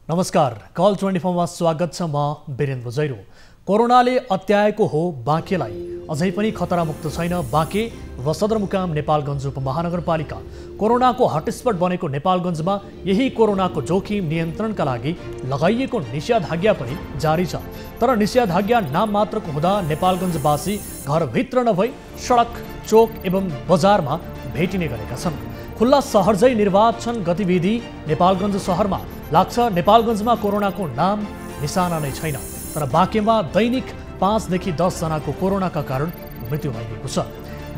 नमस्कार, कल 24 मा स्वागत छ। म वीरेन्द्र जैरो। कोरोनाले अत्याएको हो बाँकेलाई, अझै पनि खतरामुक्त छैन बाँके र सदरमुकाम नेपालगञ्ज उपमहानगरपालिका। कोरोनाको हटस्पट बनेको नेपालगञ्जमा यही कोरोनाको जोखिम नियन्त्रणका लागि लगाइएको निषेधाज्ञा पनि जारी छ। तर निषेधाज्ञा नाम मात्रको हुँदा नेपालगञ्जवासी घरभित्र नभई सडक, चोक एवं बजारमा भेटिने गरेका छन्। खुल्ला सहरझै निर्वाचन गतिविधि नेपालगञ्ज सहरमा लाग्छ। नेपालगञ्जमा कोरोनाको नाम निशाना नै छैन, तर बाँकेमा दैनिक 5 देखि 10 जनाको कोरोनाका कारण मृत्यु भइरहेको छ।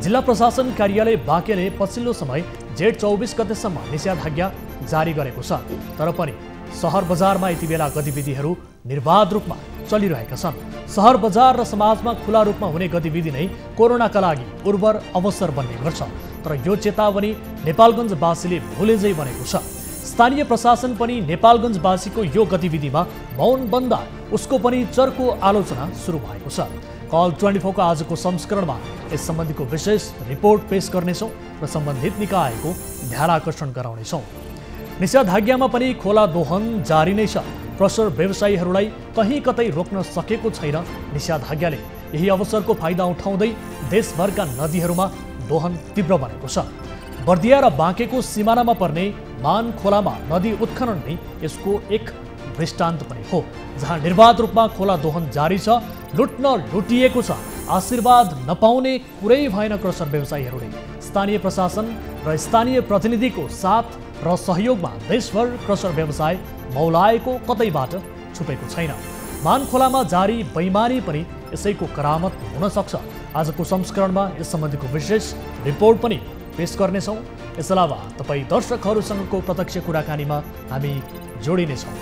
जिल्ला प्रशासन कार्यालय बाँकेले पछिल्लो समय जेठ 24 गतेसम्म निषेधाज्ञा जारी गरेको छ। तर पनि सहर बजारमा यति बेला गतिविधिहरू निर्बाध रूपमा चलिरहेका छन्। सहर बजार र समाजमा खुला रूपमा हुने गतिविधि नै कोरोनाका लागि उर्वर अवसर बन्ने गर्छ। तर यो चेतावनी नेपालगञ्जवासीले भुलेझै बनेको छ। स्थानीय प्रशासन पनि नेपालगञ्जवासीको यो गतिविधिमा मौन बन्दा उसको पनि चर्को आलोचना सुरु भएको छ। कल 24 को आजको संस्करणमा यस सम्बन्धीको विशेष रिपोर्ट पेश गर्नेछौँ र सम्बन्धित निकायको ध्यान आकर्षण गराउनेछौँ। निषेधाज्ञामा पनि खोला दोहन जारी नै छ। क्रसर व्यवसायीहरूलाई कहीँ कतै रोक्न सकेको छैन निषेधाज्ञाले। यही अवसरको फाइदा उठाउँदै देशभरका नदीहरूमा दोहन तीव्र बनेको छ। बर्दिया र बाँकेको सिमानामा पर्ने मान खोलामा नदी उत्खनन नै यसको एक दृष्टान्त पनि हो, जहाँ निर्बाध रूपमा खोला दोहन जारी छ। लुट्न लुटिएको छ, आशीर्वाद नपाउने कुरै भएन क्रसर व्यवसायीहरूले। स्थानीय प्रशासन र स्थानीय प्रतिनिधिको साथ र सहयोगमा देशभर क्रसर व्यवसाय मौलाएको कतैबाट छुपेको छैन। मान खोलामा जारी बैमानी पनि यसैको करामत हुन सक्छ। आजको संस्करणमा यस सम्बन्धीको विशेष रिपोर्ट पनि पेश गर्नेछौँ। यस अलावा तपाईँ दर्शकहरूसँगको प्रत्यक्ष कुराकानीमा हामी जोडिनेछौँ।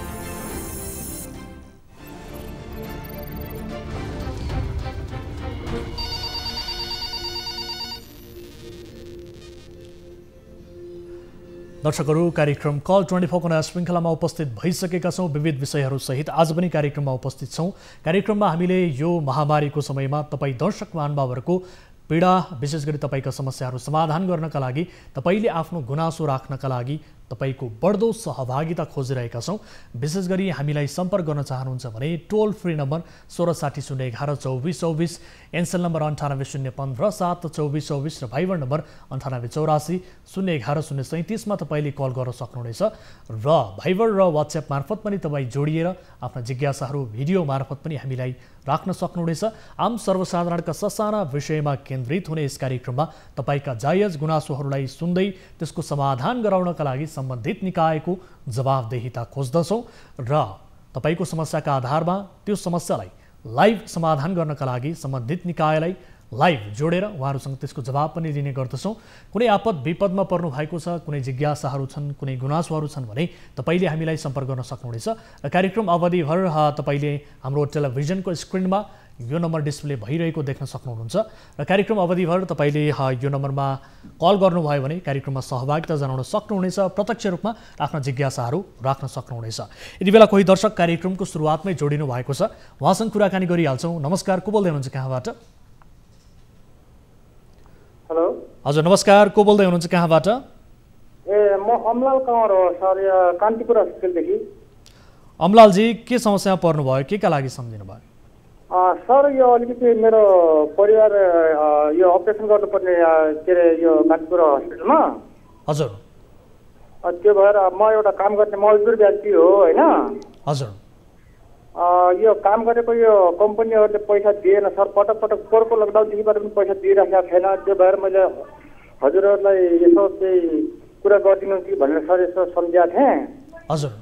दर्शकहरू, कार्यक्रम कल 24 को नयाँ श्रृङ्खलामा उपस्थित भइसकेका छौँ। विविध विषयहरूसहित आज पनि कार्यक्रममा उपस्थित छौँ। कार्यक्रममा हामीले यो महामारीको समयमा तपाईँ दर्शक महानुभावहरूको पीडा, विशेष गरी तपाईँका समस्याहरू समाधान गर्नका लागि, तपाईँले आफ्नो गुनासो राख्नका लागि तपाईँको बढ्दो सहभागिता खोजिरहेका छौँ। विशेष गरी हामीलाई सम्पर्क गर्न चाहनुहुन्छ भने टोल फ्री नम्बर 1660 011 2424, एनसेल नम्बर 98 015 7 2424 र भाइबर नम्बर 98 84 011 037 मा तपाईँले कल गर्न सक्नुहुनेछ। र भाइबर र वाट्सएप मार्फत पनि तपाईँ जोडिएर आफ्ना जिज्ञासाहरू भिडियो मार्फत पनि हामीलाई राख्न सक्नुहुनेछ। आम सर्वसाधारणका ससाना विषयमा केन्द्रित हुने यस कार्यक्रममा तपाईँका जायज गुनासोहरूलाई सुन्दै त्यसको समाधान गराउनका लागि सम्बन्धित निकायको जवाफदेहिता खोज्दछौँ र तपाईँको समस्याका आधारमा त्यो समस्यालाई लाइभ समाधान गर्नका लागि सम्बन्धित निकायलाई लाइभ जोडेर उहाँहरूसँग त्यसको जवाब पनि दिने गर्दछौँ। कुनै आपद विपदमा पर्नु भएको छ, कुनै जिज्ञासाहरू छन्, कुनै गुनासोहरू छन् भने तपाईँले हामीलाई सम्पर्क गर्न सक्नुहुनेछ। र कार्यक्रम अवधिभर तपाईँले हाम्रो टेलिभिजनको स्क्रिनमा यो नम्बर डिस्प्ले भइरहेको देख्न सक्नुहुन्छ। र कार्यक्रम अवधिभर तपाईँले यो नम्बरमा कल गर्नुभयो भने कार्यक्रममा सहभागिता जनाउन सक्नुहुनेछ। प्रत्यक्ष रूपमा आफ्ना जिज्ञासाहरू राख्न सक्नुहुनेछ। यति बेला कोही दर्शक कार्यक्रमको सुरुवातमै जोडिनु भएको छ, उहाँसँग कुराकानी गरिहाल्छौँ। नमस्कार, को बोल्दै हुनुहुन्छ, कहाँबाट? हेलो हजुर नमस्कार, को बोल्दै हुनुहुन्छ, कहाँबाट? म अमलाल कंवर हो सर, कान्तिपुर हस्पिटलदेखि। अमलालजी, के समस्यामा पर्नुभयो, के का लागि सम्झिनु भयो? सर, यो अलिकति मेरो परिवार यो अपरेसन गर्नुपर्ने के अरे यो कान्तिपुर हस्पिटलमा। हजुर। त्यो भएर म एउटा काम गर्ने मजदुर व्यक्ति हो होइन। हजुर। यो काम गरेको यो कम्पनीहरूले पैसा दिएन सर। पटक पटक पोहोरको लकडाउनदेखिबाट पनि पैसा दिइराखेको छैन। त्यो भएर मैले हजुरहरूलाई यसो केही कुरा गरिदिनु कि भनेर सर यसो सम्झाएको थिएँ। हजुर।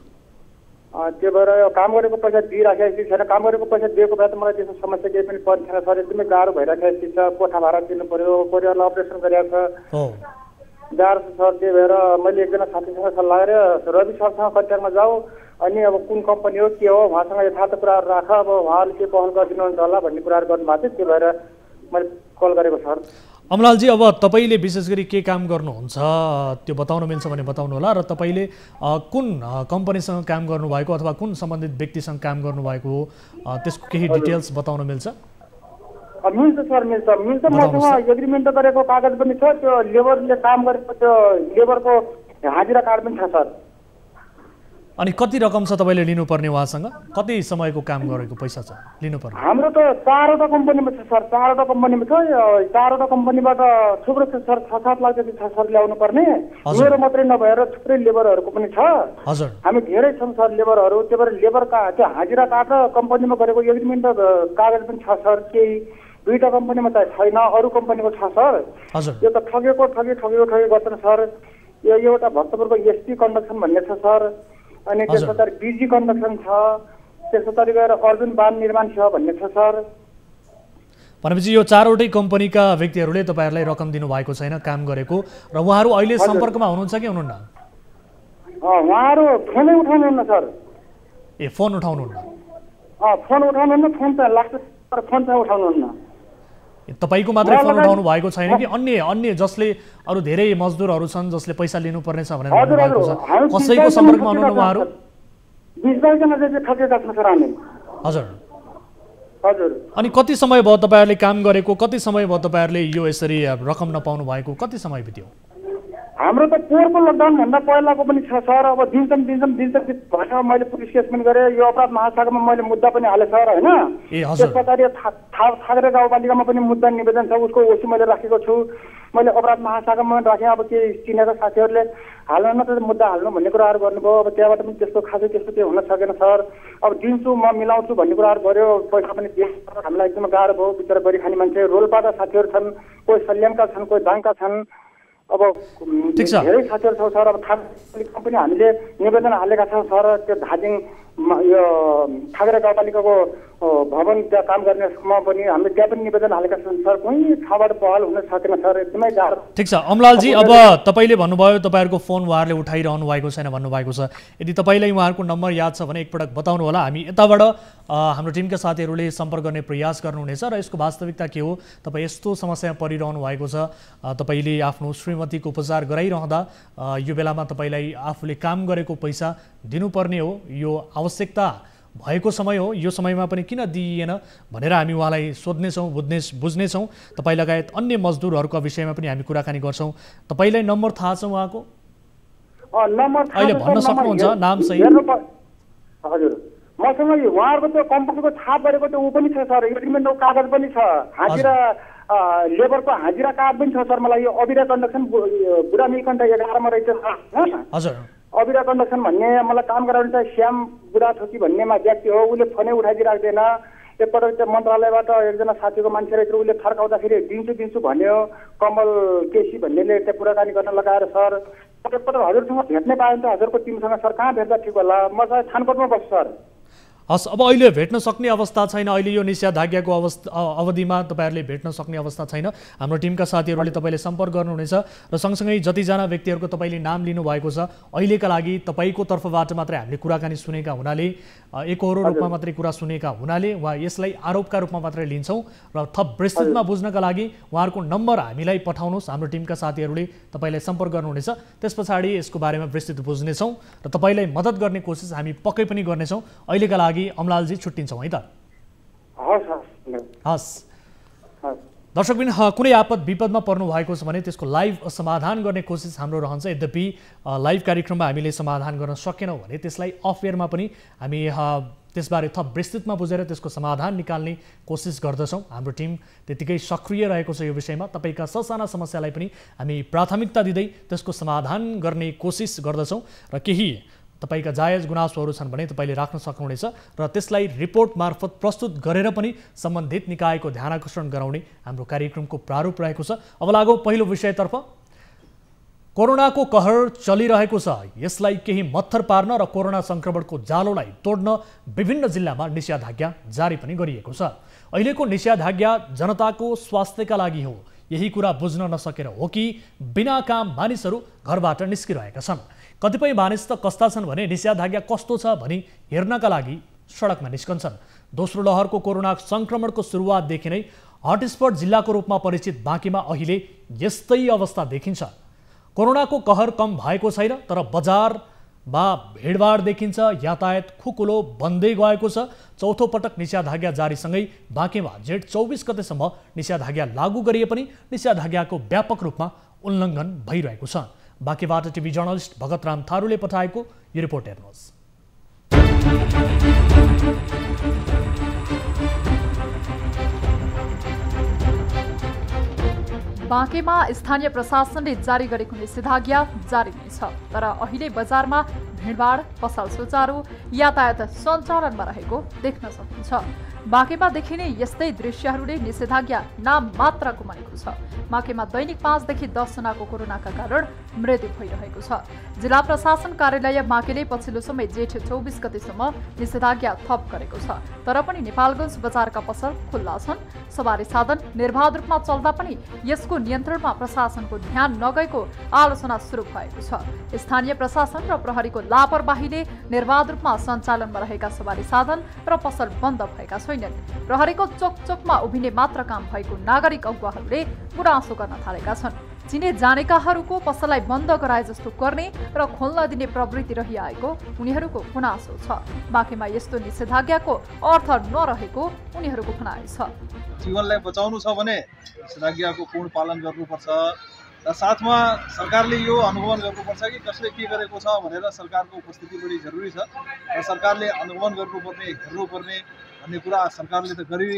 त्यो भएर यो काम गरेको पैसा दिइराखेको छैन। काम गरेको पैसा दिएको भए त मलाई त्यस्तो समस्या केही पनि पर्ने छैन सर। एकदमै गाह्रो भइराखेको छ। कोठा भाडा तिर्नु पर्यो, परिवारलाई अपरेसन गरिरहेको छ, गाह्रो छ सर। त्यही भएर मैले एकजना साथीसँग सल्लाह गरेर रवि सरसँग कन्ट्याक्टमा जाऊ, अनि अब कुन कम्पनी हो के हो उहाँसँग यथार्थ कुराहरू राख, अब उहाँले के पहल गरिदिनुहुन्छ होला भन्ने कुराहरू गर्नुभएको थियो। त्यो भएर मैले कल गरेको सर। अमलालजी, अब तपाईँले विशेष गरी के काम गर्नुहुन्छ त्यो बताउन मिल्छ भने बताउनु होला। र तपाईँले कुन कम्पनीसँग काम गर्नुभएको अथवा कुन सम्बन्धित व्यक्तिसँग काम गर्नुभएको हो, त्यसको केही डिटेल्स बताउन मिल्छ? मिल्छ सर, मिल्छ। मसँग एग्रिमेन्ट गरेको कागज पनि छ। त्यो लेबरले काम गरेको त्यो लेबरको हाजिरा कार्ड पनि छ सर। अनि कति रकम छ तपाईले लिनुपर्ने उहाँसँग? कति समयको काम गरेको पैसा छ लिनुपर्ने? हाम्रो त 4वटा कम्पनीमा छ सर, 4वटा कम्पनीमा छ। 4वटा कम्पनीबाट थुप्रो छ सर, 6-7 लाख जति छ सर ल्याउनु पर्ने। मेरो मात्रै नभएर थुप्रै लेबरहरूको पनि छ। हजुर, हामी धेरै छौँ सर लेबरहरू। त्यही भएर लेबरका त्यो हाजिरा काटेर कम्पनीमा गरेको एग्रिमेन्ट कागज पनि छ सर। केही 2टा कम्पनीमा त छैन, अरू कम्पनीको छ सर। हजुर, यो त ठगेको गर्छन् सर। यो एउटा भक्तपुरको एसपी कन्स्ट्रक्सन भन्ने छ सर, अनि त्यस पछाडि बिजी कन्स्ट्रक्सन छ, त्यस पछाडि गएर अर्जुन बान निर्माण छ भन्ने छ सर। भनेपछि यो 4वटै कम्पनीका व्यक्तिहरूले तपाईहरुलाई रकम दिनु भएको छैन काम गरेको, र उहाँहरू अहिले सम्पर्कमा हुनुहुन्छ कि हुनुहुन्न? उहाँहरू फोनै उठाउनुहुन्न सर। ए, फोन उठाउनुहुन्न? फोन उठाउनुहुन्न, फोन त लाग्छ तर फोन चाहिँ उठाउनुहुन्न। तपाईको मात्रै फोन उठाउनु भएको छैन कि अन्य जसले अरु धेरै मजदुरहरू छन् जसले पैसा लिनुपर्ने छ भनेर भन्नुभएको छ, कसैको सम्पर्कमा हुनुहुन्न उहाँहरू? 20 जना जति ठगेका छन् सर हामी। हजुर हजुर। अनि कति समय भयो तपाईहरुले काम गरेको? कति समय भयो तपाईहरुले यो यसरी रकम नपाउनु भएको? कति समय बित्यो? हाम्रो त पोहोरको लकडाउन भन्दा पहिलाको पनि छ सर। अब दिन्छन् भनेर मैले पुलिस केस पनि गरेँ। यो अपराध महाशाखामा मैले मुद्दा पनि हालेँ सर, होइन? त्यस पछाडि थागरे गाउँपालिकामा पनि मुद्दा निवेदन छ, उसको ओसी मैले राखेको छु। मैले अपराध महाशाखामा पनि राखेँ। अब के चिनेका साथीहरूले हाल्नु न त मुद्दा हाल्नु भन्ने कुराहरू गर्नुभयो। अब त्यहाँबाट पनि त्यस्तो खासै त्यस्तो केही हुन सकेन सर। अब दिन्छु म मिलाउँछु भन्ने कुराहरू गर्यो, पैसा पनि दिए। हामीलाई एकदम गाह्रो भयो, बिचरा गरी खाने मान्छे। रोल्पाका साथीहरू छन्, कोही सल्यानका छन्, कोही दाङका छन्। अब धेरै साथीहरू छ सर। अब थागरेमा पनि हामीले निवेदन हालेका छौँ सर। त्यो धादिङ यो थागरे गाउँपालिकाको भवन त्यहाँ काम गर्नेमा पनि हामीले त्यहाँ पनि निवेदन हालेका छौँ सर। कुनै ठाउँबाट पहल हुन सकेन सर, एकदमै गाह्रो। ठिक छ अमलालजी, अब तपाईले भन्नुभयो तपाईहरुको फोन उहाँहरूले उठाइरहनु भएको छैन भन्नुभएको छ। यदि तपाईलाई उहाँहरूको नम्बर याद छ भने एकपटक बताउनु होला। हामी यताबाट हाम्रो टिमका साथीहरूले सम्पर्क गर्ने प्रयास गर्नुहुनेछ र यसको वास्तविकता के हो, तपाईँ यस्तो समस्यामा परिरहनु भएको छ, तपाईले आफ्नो श्रीमतीको उपचार गराइरहँदा यो बेलामा तपाईलाई आफूले काम गरेको पैसा दिनुपर्ने हो, यो आवश्यकता भएको समय हो, यो समयमा पनि किन दिइएन भनेर हामी उहाँलाई सोध्नेछौँ, बुझ्नेछौँ। तपाईँ लगायत अन्य मजदुरहरूको विषयमा पनि हामी कुराकानी गर्छौँ। तपाईँलाई नम्बर थाहा छ उहाँको? अहिले भन्न सक्नुहुन्छ नाम सही? हजुर, मसँग उहाँहरूको त्यो कम्पनीको छाप गरेको त्यो ऊ पनि छ सर, एग्रिमेन्टको कागज पनि छ, हाजिरा लेबरको हाजिरा कार्ड पनि छ सर। मलाई यो अविरा कन्डक्सन बुढा नीलकण्ठ 11 मा रहेछ। हजुर, अविरा कन्डक्सन भन्ने मलाई काम गराउने चाहिँ श्याम बुढा थोकी भन्नेमा व्यक्ति हो। उसले फोनै उठाइदिइराख्दैन। एकपटक त्यो मन्त्रालयबाट एकजना साथीको मान्छे रहेछ, उसले थर्काउँदाखेरि दिन्छु भन्यो। कमल केसी भन्नेले त्यो कुराकानी गर्न लगाएर सर एकपटक हजुरसँग भेट्नै पायो भने त हजुरको टिमसँग सर कहाँ भेट्दा ठिक होला? म चाहिँ छानकोटमा बस्छु सर। हस्, अब अहिले भेट्न सक्ने अवस्था छैन। अहिले यो निषेधाज्ञाको अवधिमा तपाईहरुले भेट्न सक्ने अवस्था छैन। हाम्रो टिमका साथीहरूले तपाईले सम्पर्क गर्नुहुनेछ र सँगसँगै जतिजना व्यक्तिहरूको तपाईले नाम लिनुभएको छ अहिलेका लागि तपाईको तर्फबाट मात्रै हामीले कुराकानी सुनेका हुनाले, एकहोरो रूपमा मात्रै कुरा सुनेका हुनाले वा यसलाई आरोपका रूपमा मात्रै लिन्छौँ र थप विस्तृतमा बुझ्नका लागि उहाँहरूको नम्बर हामीलाई पठाउनुहोस्। हाम्रो टिमका साथीहरूले तपाईलाई सम्पर्क गर्नुहुनेछ। त्यस पछाडि यसको बारेमा विस्तृत बुझ्नेछौँ र तपाईलाई मद्दत गर्ने कोसिस हामी पक्कै पनि गर्नेछौँ। अहिलेका लागि अमलालजी छुट्टिन्छौँ है त? हस् दर्शकबिन, कुनै आपद विपदमा पर्नु भएको छ भने त्यसको लाइभ समाधान गर्ने कोसिस हाम्रो रहन्छ। यद्यपि लाइभ कार्यक्रममा हामीले समाधान गर्न सकेनौँ भने त्यसलाई अफ एयरमा पनि हामी त्यसबारे थप विस्तृतमा बुझेर त्यसको समाधान निकाल्ने कोसिस गर्दछौँ। हाम्रो टिम त्यतिकै सक्रिय रहेको छ यो विषयमा। तपाईँका ससाना समस्यालाई पनि हामी प्राथमिकता दिँदै त्यसको समाधान गर्ने कोसिस गर्दछौँ र केही तपाईका जायज गुनासोहरू छन् भने तपाईले राख्न सक्नुहुनेछ र त्यसलाई रिपोर्ट मार्फत प्रस्तुत गरेर पनि सम्बन्धित निकायको ध्यानाकर्षण गराउने हाम्रो कार्यक्रमको प्रारूप रहेको छ। अब लागौँ पहिलो विषयतर्फ। कोरोनाको कहर चलिरहेको छ, यसलाई केही मत्थर पार्न र कोरोना संक्रमणको जालोलाई तोड्न विभिन्न जिल्लामा निषेधाज्ञा जारी पनि गरिएको छ। अहिलेको निषेधाज्ञा जनताको स्वास्थ्यका लागि हो, यही कुरा बुझ्न नसकेर हो कि बिना काम मानिसहरू घरबाट निस्किरहेका छन्। कतिपय मानिस त कस्ता छन् भने निषेधाज्ञा कस्तो छ भनी हेर्नका लागि सडकमा निस्कन्छन्। दोस्रो लहरको कोरोना संक्रमणको सुरुवातदेखि नै हटस्पट जिल्लाको रूपमा परिचित बाँकीमा अहिले यस्तै अवस्था देखिन्छ। कोरोनाको कहर कम भएको छैन, तर बजारमा भिडभाड देखिन्छ, यातायात खुकुलो बन्दै गएको छ। चौथो पटक निषेधाज्ञा जारीसँगै बाँकीमा जेठ 24 गतेसम्म निषेधाज्ञा लागू गरिए पनि निषेधाज्ञाको व्यापक रूपमा उल्लङ्घन भइरहेको छ। बाँकीबाट टिभी जर्नलिस्ट भगतराम थारूले पठाएको यो रिपोर्ट हेर्नुहोस्। बाँकेमा स्थानीय प्रशासनले जारी गरेको निषेधाज्ञा जारी नै छ, तर अहिले बजारमा भिडभाड, पसल सुचारू, यातायात सञ्चालनमा रहेको देख्न सकिन्छ। बाँकेमा देखिने यस्तै दृश्यहरूले निषेधाज्ञा नाम मात्र गुमाएको छ। बाँकेमा दैनिक 5 देखि 10 जनाको कोरोनाका कारण मृत्यु भइरहेको छ। जिल्ला प्रशासन कार्यालय बाँकेले पछिल्लो समय जेठ 24 गतेसम्म निषेधाज्ञा थप गरेको छ, तर पनि नेपालगञ्ज बजारका पसल खुल्ला छन्। सवारी साधन निर्बाध रूपमा चल्दा पनि यसको नियन्त्रणमा प्रशासनको ध्यान नगएको आलोचना सुरु भएको छ। स्थानीय प्रशासन र प्रहरीको लापरवाहीले निर्बाध रूपमा सञ्चालनमा रहेका सवारी साधन र पसल बन्द भएका छैनन्। प्रहरीको चोकचोकमा उभिने मात्र काम भएको नागरिक अगुवाहरूले गुनासो गर्न थालेका छन्। चिने जानेकाहरूको पसललाई बन्द गराए जस्तो गर्ने र खोल्न दिने प्रवृत्ति रहिआएको उनीहरूको गुनासो छ। बाँकेमा यस्तो निषेधाज्ञाको अर्थ नरहेको उनीहरूको भनाइ छ। जीवनलाई बचाउनु छ भने निषेधाज्ञाको पूर्ण पालन गर्नुपर्छ र साथमा सरकारले यो अनुगमन गर्नुपर्छ कि कसले के गरेको छ भनेर सरकारको उपस्थिति बढी जरुरी छ र सरकारले अनुगमन गर्नुपर्ने, हेर्नुपर्ने भन्ने कुरा सरकारले त गरि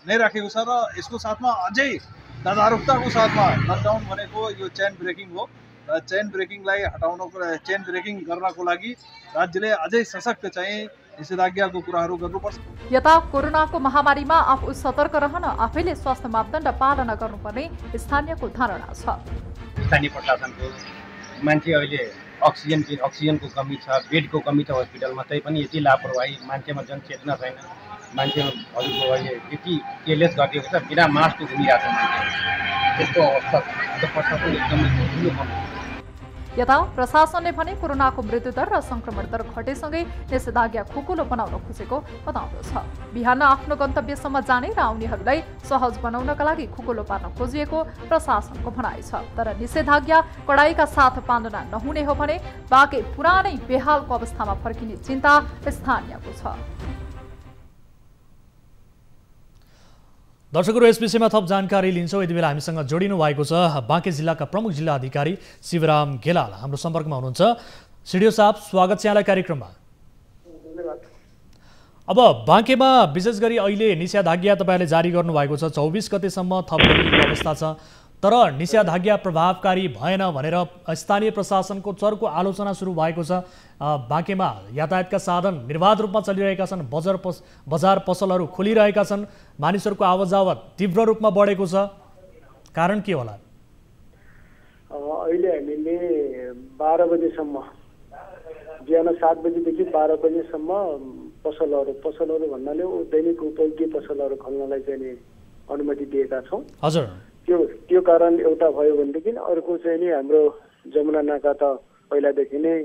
नै राखेको छ र यसको साथमा अझै तदारुकताको साथमा लकडाउन भनेको यो चेन ब्रेकिङ हो र चेन ब्रेकिङलाई हटाउनको, चेन ब्रेकिङ गर्नको लागि राज्यले अझै सशक्त चाहिँ निषेधाज्ञाको कुराहरू गर्नुपर्छ। यता कोरोनाको महामारीमा आफू सतर्क रहन आफैले स्वास्थ्य मापदण्ड पालना गर्नुपर्ने स्थानीयको धारणा छ। स्थानीय प्रशासनको मान्छे अहिले अक्सिजनको कमी छ, बेडको कमी छ हस्पिटलमा, तै पनि यति लापरवाही, मान्छेमा जनचेतना छैन, मान्छेमा हजुरको अहिले यति केयरलेस गरिदिएको छ, बिना मास्क घुमिरहेको छ मान्छे। त्यस्तो अवस्था प्रशासन एकदमै ठुलो कमी। यता प्रशासनले भने कोरोनाको मृत्युदर र संक्रमण दर घटेसँगै निषेधाज्ञा खुकुलो बनाउन खोजेको बताउँदो छ। बिहान आफ्नो गन्तव्यसम्म जाने र आउनेहरूलाई सहज बनाउनका लागि खुकुलो पार्न खोजिएको प्रशासनको भनाइ छ, तर निषेधाज्ञा कडाइका साथ पालना नहुने हो भने बाँके पुरानै बेहालको अवस्थामा फर्किने चिन्ता स्थानीयको छ। दर्शकहरू, यस विषयमा थप जानकारी लिन्छौँ। यति बेला हामीसँग जोडिनु भएको छ बाँके जिल्लाका प्रमुख जिल्ला अधिकारी शिवराम गेलाल हाम्रो सम्पर्कमा हुनुहुन्छ। सिडिओ साहब, स्वागत छ यहाँलाई कार्यक्रममा। अब बाँकेमा विशेष गरी अहिले निषेधाज्ञा तपाईँले जारी गर्नुभएको छ, 24 गतेसम्म थप गरिएको अवस्था छ, तर निषेधाज्ञा प्रभावकारी भएन भनेर स्थानीय प्रशासनको चर्को आलोचना सुरु भएको छ। बाँकेमा यातायातका साधन निर्बाध रूपमा चलिरहेका छन्, बजार पसलहरू खोलिरहेका छन्, मानिसहरूको आवाजावत तीव्र रूपमा बढेको छ, कारण के होला? अहिले हामीले 12 बजेसम्म, बिहान 7 बजेदेखि 12 बजेसम्म पसलहरू भन्नाले दैनिक उपयोगी पसलहरू खोल्नलाई चाहिँ नि अनुमति दिएका छौँ। हजुर, त्यो कारण एउटा भयो भनेदेखि अर्को चाहिँ नि हाम्रो जमुना नाका त पहिलादेखि नै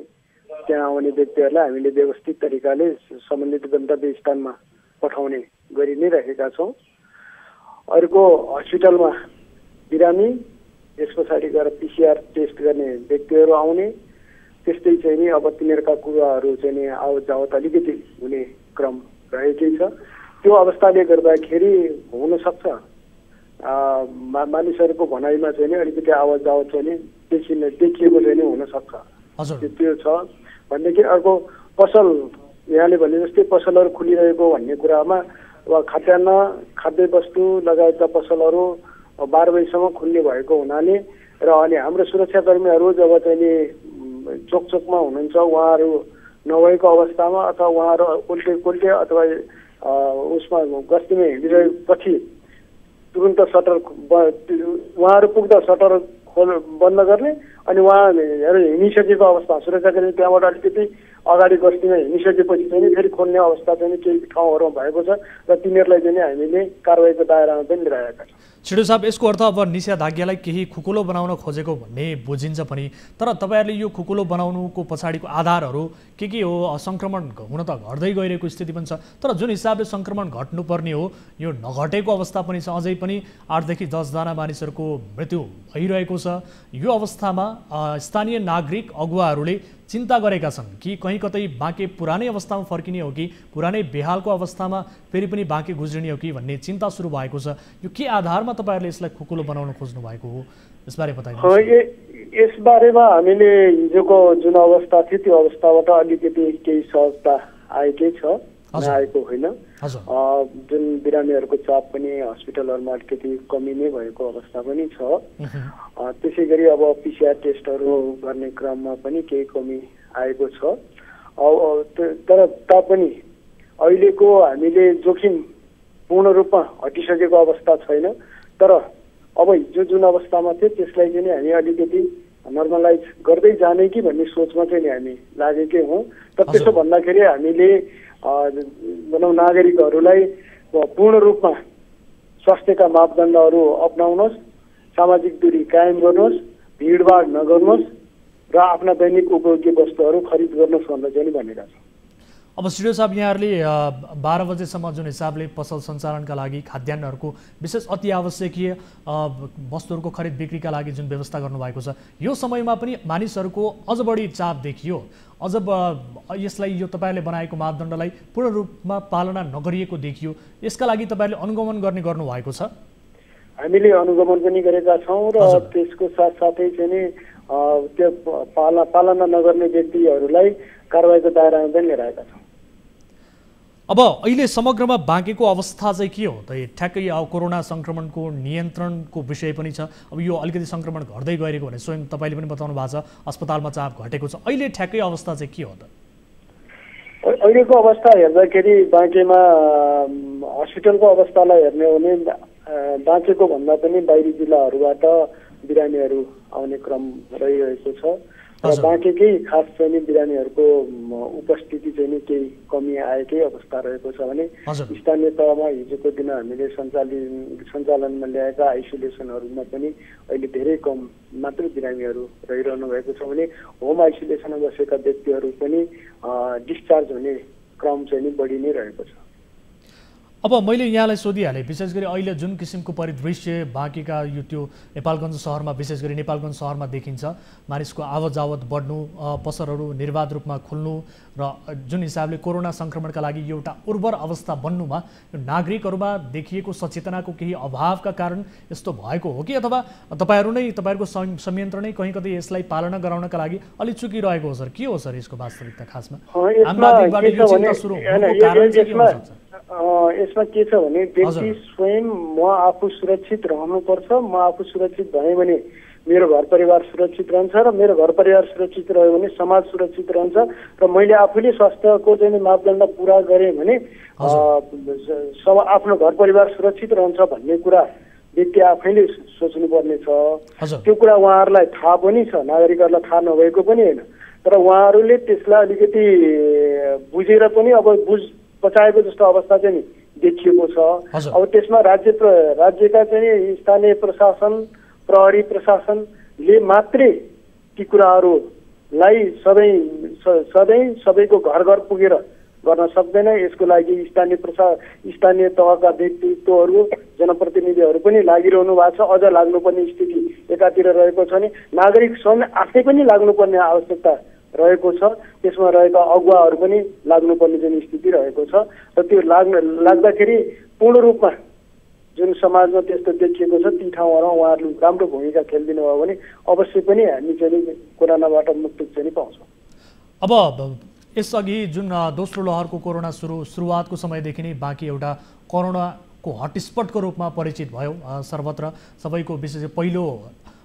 त्यहाँ आउने व्यक्तिहरूलाई हामीले व्यवस्थित तरिकाले सम्बन्धित गन्तव्य स्थानमा पठाउने गरि नै राखेका छौँ। अर्को हस्पिटलमा बिरामी, त्यस पछाडि गएर PCR टेस्ट गर्ने व्यक्तिहरू आउने, त्यस्तै चाहिँ नि अब तिनीहरूका कुराहरू चाहिँ नि आवत जावत अलिकति हुने क्रम रहेकै छ। त्यो अवस्थाले गर्दाखेरि हुनसक्छ मानिसहरूको भनाइमा चाहिँ नि अलिकति आवाज जावत चाहिँ नि देखिएको चाहिँ नि हुनसक्छ। त्यो छ भनेदेखि अर्को पसल, यहाँले भने जस्तै पसलहरू खुलिरहेको भन्ने कुरामा अब खाद्यान्न, खाद्य वस्तु लगायतका पसलहरू 12 बजीसम्म खुल्ने भएको हुनाले र अनि हाम्रो सुरक्षाकर्मीहरू जब चाहिँ नि चोकचोकमा हुनुहुन्छ, उहाँहरू नभएको अवस्थामा अथवा उहाँहरू उल्टे अथवा उसमा गस्तीमा हिँडिरहेपछि तुरुन्त सटर उहाँहरू पुग्दा सटर बन्द गर्ने अनि उहाँहरू हिँडिसकेको अवस्था, सुरक्षाकर्मी त्यहाँबाट अलिकति अगाडि गस्तीमा हिँडिसकेपछि चाहिँ फेरि खोल्ने अवस्था चाहिँ केही ठाउँहरूमा भएको छ र तिनीहरूलाई चाहिँ हामीले कारवाहीको दायरामा पनि लिइरहेका छौँ। सिडिओ साहब, यसको अर्थ अब निषेधाज्ञालाई केही खुकुलो बनाउन खोजेको भन्ने बुझिन्छ पनि, तर तपाईँहरूले यो खुकुलो बनाउनुको पछाडिको आधारहरू के हो? सङ्क्रमण हुन त घट्दै गइरहेको स्थिति पनि छ, तर जुन हिसाबले सङ्क्रमण घट्नुपर्ने हो यो नघटेको अवस्था पनि छ, अझै पनि 8 देखि 10 जना मानिसहरूको मृत्यु भइरहेको छ। यो अवस्थामा स्थानीय नागरिक अगुवाहरूले चिन्ता गरेका छन् कि कहीँ कतै बाँके पुरानै अवस्थामा फर्किने हो कि पुरानै बेहालको अवस्थामा फेरि पनि बाँके गुज्रिने हो कि भन्ने चिन्ता सुरु भएको छ। यो के आधारमा तपाईँहरूले यसलाई खुकुलो बनाउन खोज्नु भएको हो, यसबारे बताइदिनुहोस्। यसबारेमा हामीले हिजोको जुन अवस्था थियो त्यो अवस्थाबाट अलिकति केही सहजता आएकै छ, नआएको होइन। हजुर जुन बिरामीहरूको चाप पनि हस्पिटलहरूमा अलिकति कमी नै भएको अवस्था पनि छ। त्यसै गरी अब PCR टेस्टहरू गर्ने क्रममा पनि केही कमी आएको छ। तर तापनि अहिलेको हामीले जोखिम पूर्ण रूपमा हटिसकेको अवस्था छैन। तर अब हिजो जुन अवस्थामा थियो त्यसलाई चाहिँ हामी अलिकति नर्मलाइज गर्दै जाने कि भन्ने सोचमा चाहिँ हामी लागेकै हौँ। तर त्यसो भन्दाखेरि हामीले भनौँ नागरिकहरूलाई पूर्ण रूपमा स्वास्थ्यका मापदण्डहरू अपनाउनुहोस्, सामाजिक दूरी कायम गर्नुहोस्, भिडभाड नगर्नुहोस् र आफ्ना दैनिक उपयोगी वस्तुहरू खरिद गर्नुहोस् भनेर चाहिँ भनेका छौँ। अब स्टुडियो साहब, यहाँहरूले 12 बजेसम्म जुन हिसाबले पसल सञ्चालनका लागि खाद्यान्नहरूको विशेष अति आवश्यकीय वस्तुहरूको खरिद बिक्रीका लागि जुन व्यवस्था गर्नुभएको छ, यो समयमा पनि मानिसहरूको अझ बढी चाप देखियो। अझ यसलाई यो तपाईँहरूले बनाएको मापदण्डलाई पूर्ण रूपमा पालना नगरिएको देखियो। यसका लागि तपाईँहरूले अनुगमन गर्नुभएको छ? हामीले अनुगमन पनि गरेका छौँ र त्यसको साथसाथै चाहिँ त्यो पालना नगर्ने व्यक्तिहरूलाई कारबाहीको दायरामा पनि लिएर आएका छौँ। अब अहिले समग्रमा बाँकेको अवस्था चाहिँ के हो त? ठ्याक्कै कोरोना सङ्क्रमणको नियन्त्रणको विषय पनि छ। अब यो अलिकति सङ्क्रमण घट्दै गएको भने स्वयं तपाईँले पनि बताउनु भएको छ, अस्पतालमा चाप घटेको छ। अहिले ठ्याक्कै अवस्था चाहिँ के हो त? अहिलेको अवस्था हेर्दाखेरि बाँकेमा हस्पिटलको अवस्थालाई हेर्ने हो भने बाँकेको भन्दा पनि बाहिरी जिल्लाहरूबाट बिरामीहरू आउने क्रम रहिरहेको छ र बाँकेकै खास चाहिँ बिरामीहरूको उपस्थिति चाहिँ केही कमी आएकै अवस्था रहेको छ भने स्थानीय तहमा हिजोको दिन हामीले सञ्चालनमा ल्याएका आइसोलेसनहरूमा पनि अहिले धेरै कम मात्र बिरामीहरू रहिरहनु भएको छ भने होम आइसोलेसनमा बसेका व्यक्तिहरू पनि डिस्चार्ज हुने क्रम चाहिँ बढी नै रहेको छ। अब मैले यहाँलाई सोधिहालेँ, विशेष गरी अहिले जुन किसिमको परिदृश्य बाँकेका यो त्यो नेपालगञ्ज सहरमा, विशेष गरी नेपालगञ्ज सहरमा देखिन्छ, मानिसको आवत जावत बढ्नु, पसलहरू निर्बाध रूपमा खुल्नु र जुन हिसाबले कोरोना सङ्क्रमणका लागि एउटा उर्वर अवस्था बन्नुमा नागरिकहरूमा देखिएको सचेतनाको केही अभावका कारण यस्तो भएको हो कि अथवा तपाईँहरूको संयन्त्र नै कहीँ कतै यसलाई पालना गराउनका लागि अलिक चुकिरहेको हो सर? के हो सर यसको वास्तविकता खासमा? आम नागरिकबाट यो चिन्ता सुरु हुनुको कारण चाहिँ के हुन सक्छ? यसमा के छ भने व्यक्ति स्वयं म आफू सुरक्षित रहनुपर्छ, म आफू सुरक्षित भएँ भने मेरो घर परिवार सुरक्षित रहन्छ र मेरो घर परिवार सुरक्षित रह्यो भने समाज सुरक्षित रहन्छ र मैले आफूले स्वास्थ्यको चाहिँ मापदण्ड पुरा गरेँ भने आफ्नो घर परिवार सुरक्षित रहन्छ भन्ने कुरा व्यक्ति आफैले सोच्नुपर्ने छ। त्यो कुरा उहाँहरूलाई थाहा पनि छ, नागरिकहरूलाई थाहा नभएको पनि होइन। तर उहाँहरूले त्यसलाई अलिकति बुझेर पनि अब बचाएको जस्तो अवस्था चाहिँ देखिएको छ। अब त्यसमा राज्यका चाहिँ स्थानीय प्रशासन, प्रहरी प्रशासनले मात्रै ती कुराहरूलाई सधैँ सबैको घर घर पुगेर गर्न सक्दैन। यसको लागि स्थानीय तहका व्यक्तित्वहरू, जनप्रतिनिधिहरू पनि लागिरहनु भएको छ। अझ लाग्नुपर्ने स्थिति एकातिर रहेको छ भने नागरिक स्वयं आफै पनि लाग्नुपर्ने आवश्यकता रहेको छ। त्यसमा रहेका अगुवाहरू पनि लाग्नुपर्ने जुन स्थिति रहेको छ र त्यो लाग्दाखेरि पूर्ण रूपमा जुन समाजमा त्यस्तो देखिएको छ ती ठाउँहरूमा उहाँहरूले राम्रो भूमिका खेलिदिनु भयो भने अवश्य पनि हामी चाहिँ कोरोनाबाट मुक्ति चाहिँ पाउँछौँ। अब यसअघि जुन दोस्रो लहरको कोरोना सुरुवातको समयदेखि नै बाँकी एउटा कोरोनाको हटस्पटको रूपमा परिचित भयो सर्वत्र। सबैको विशेष पहिलो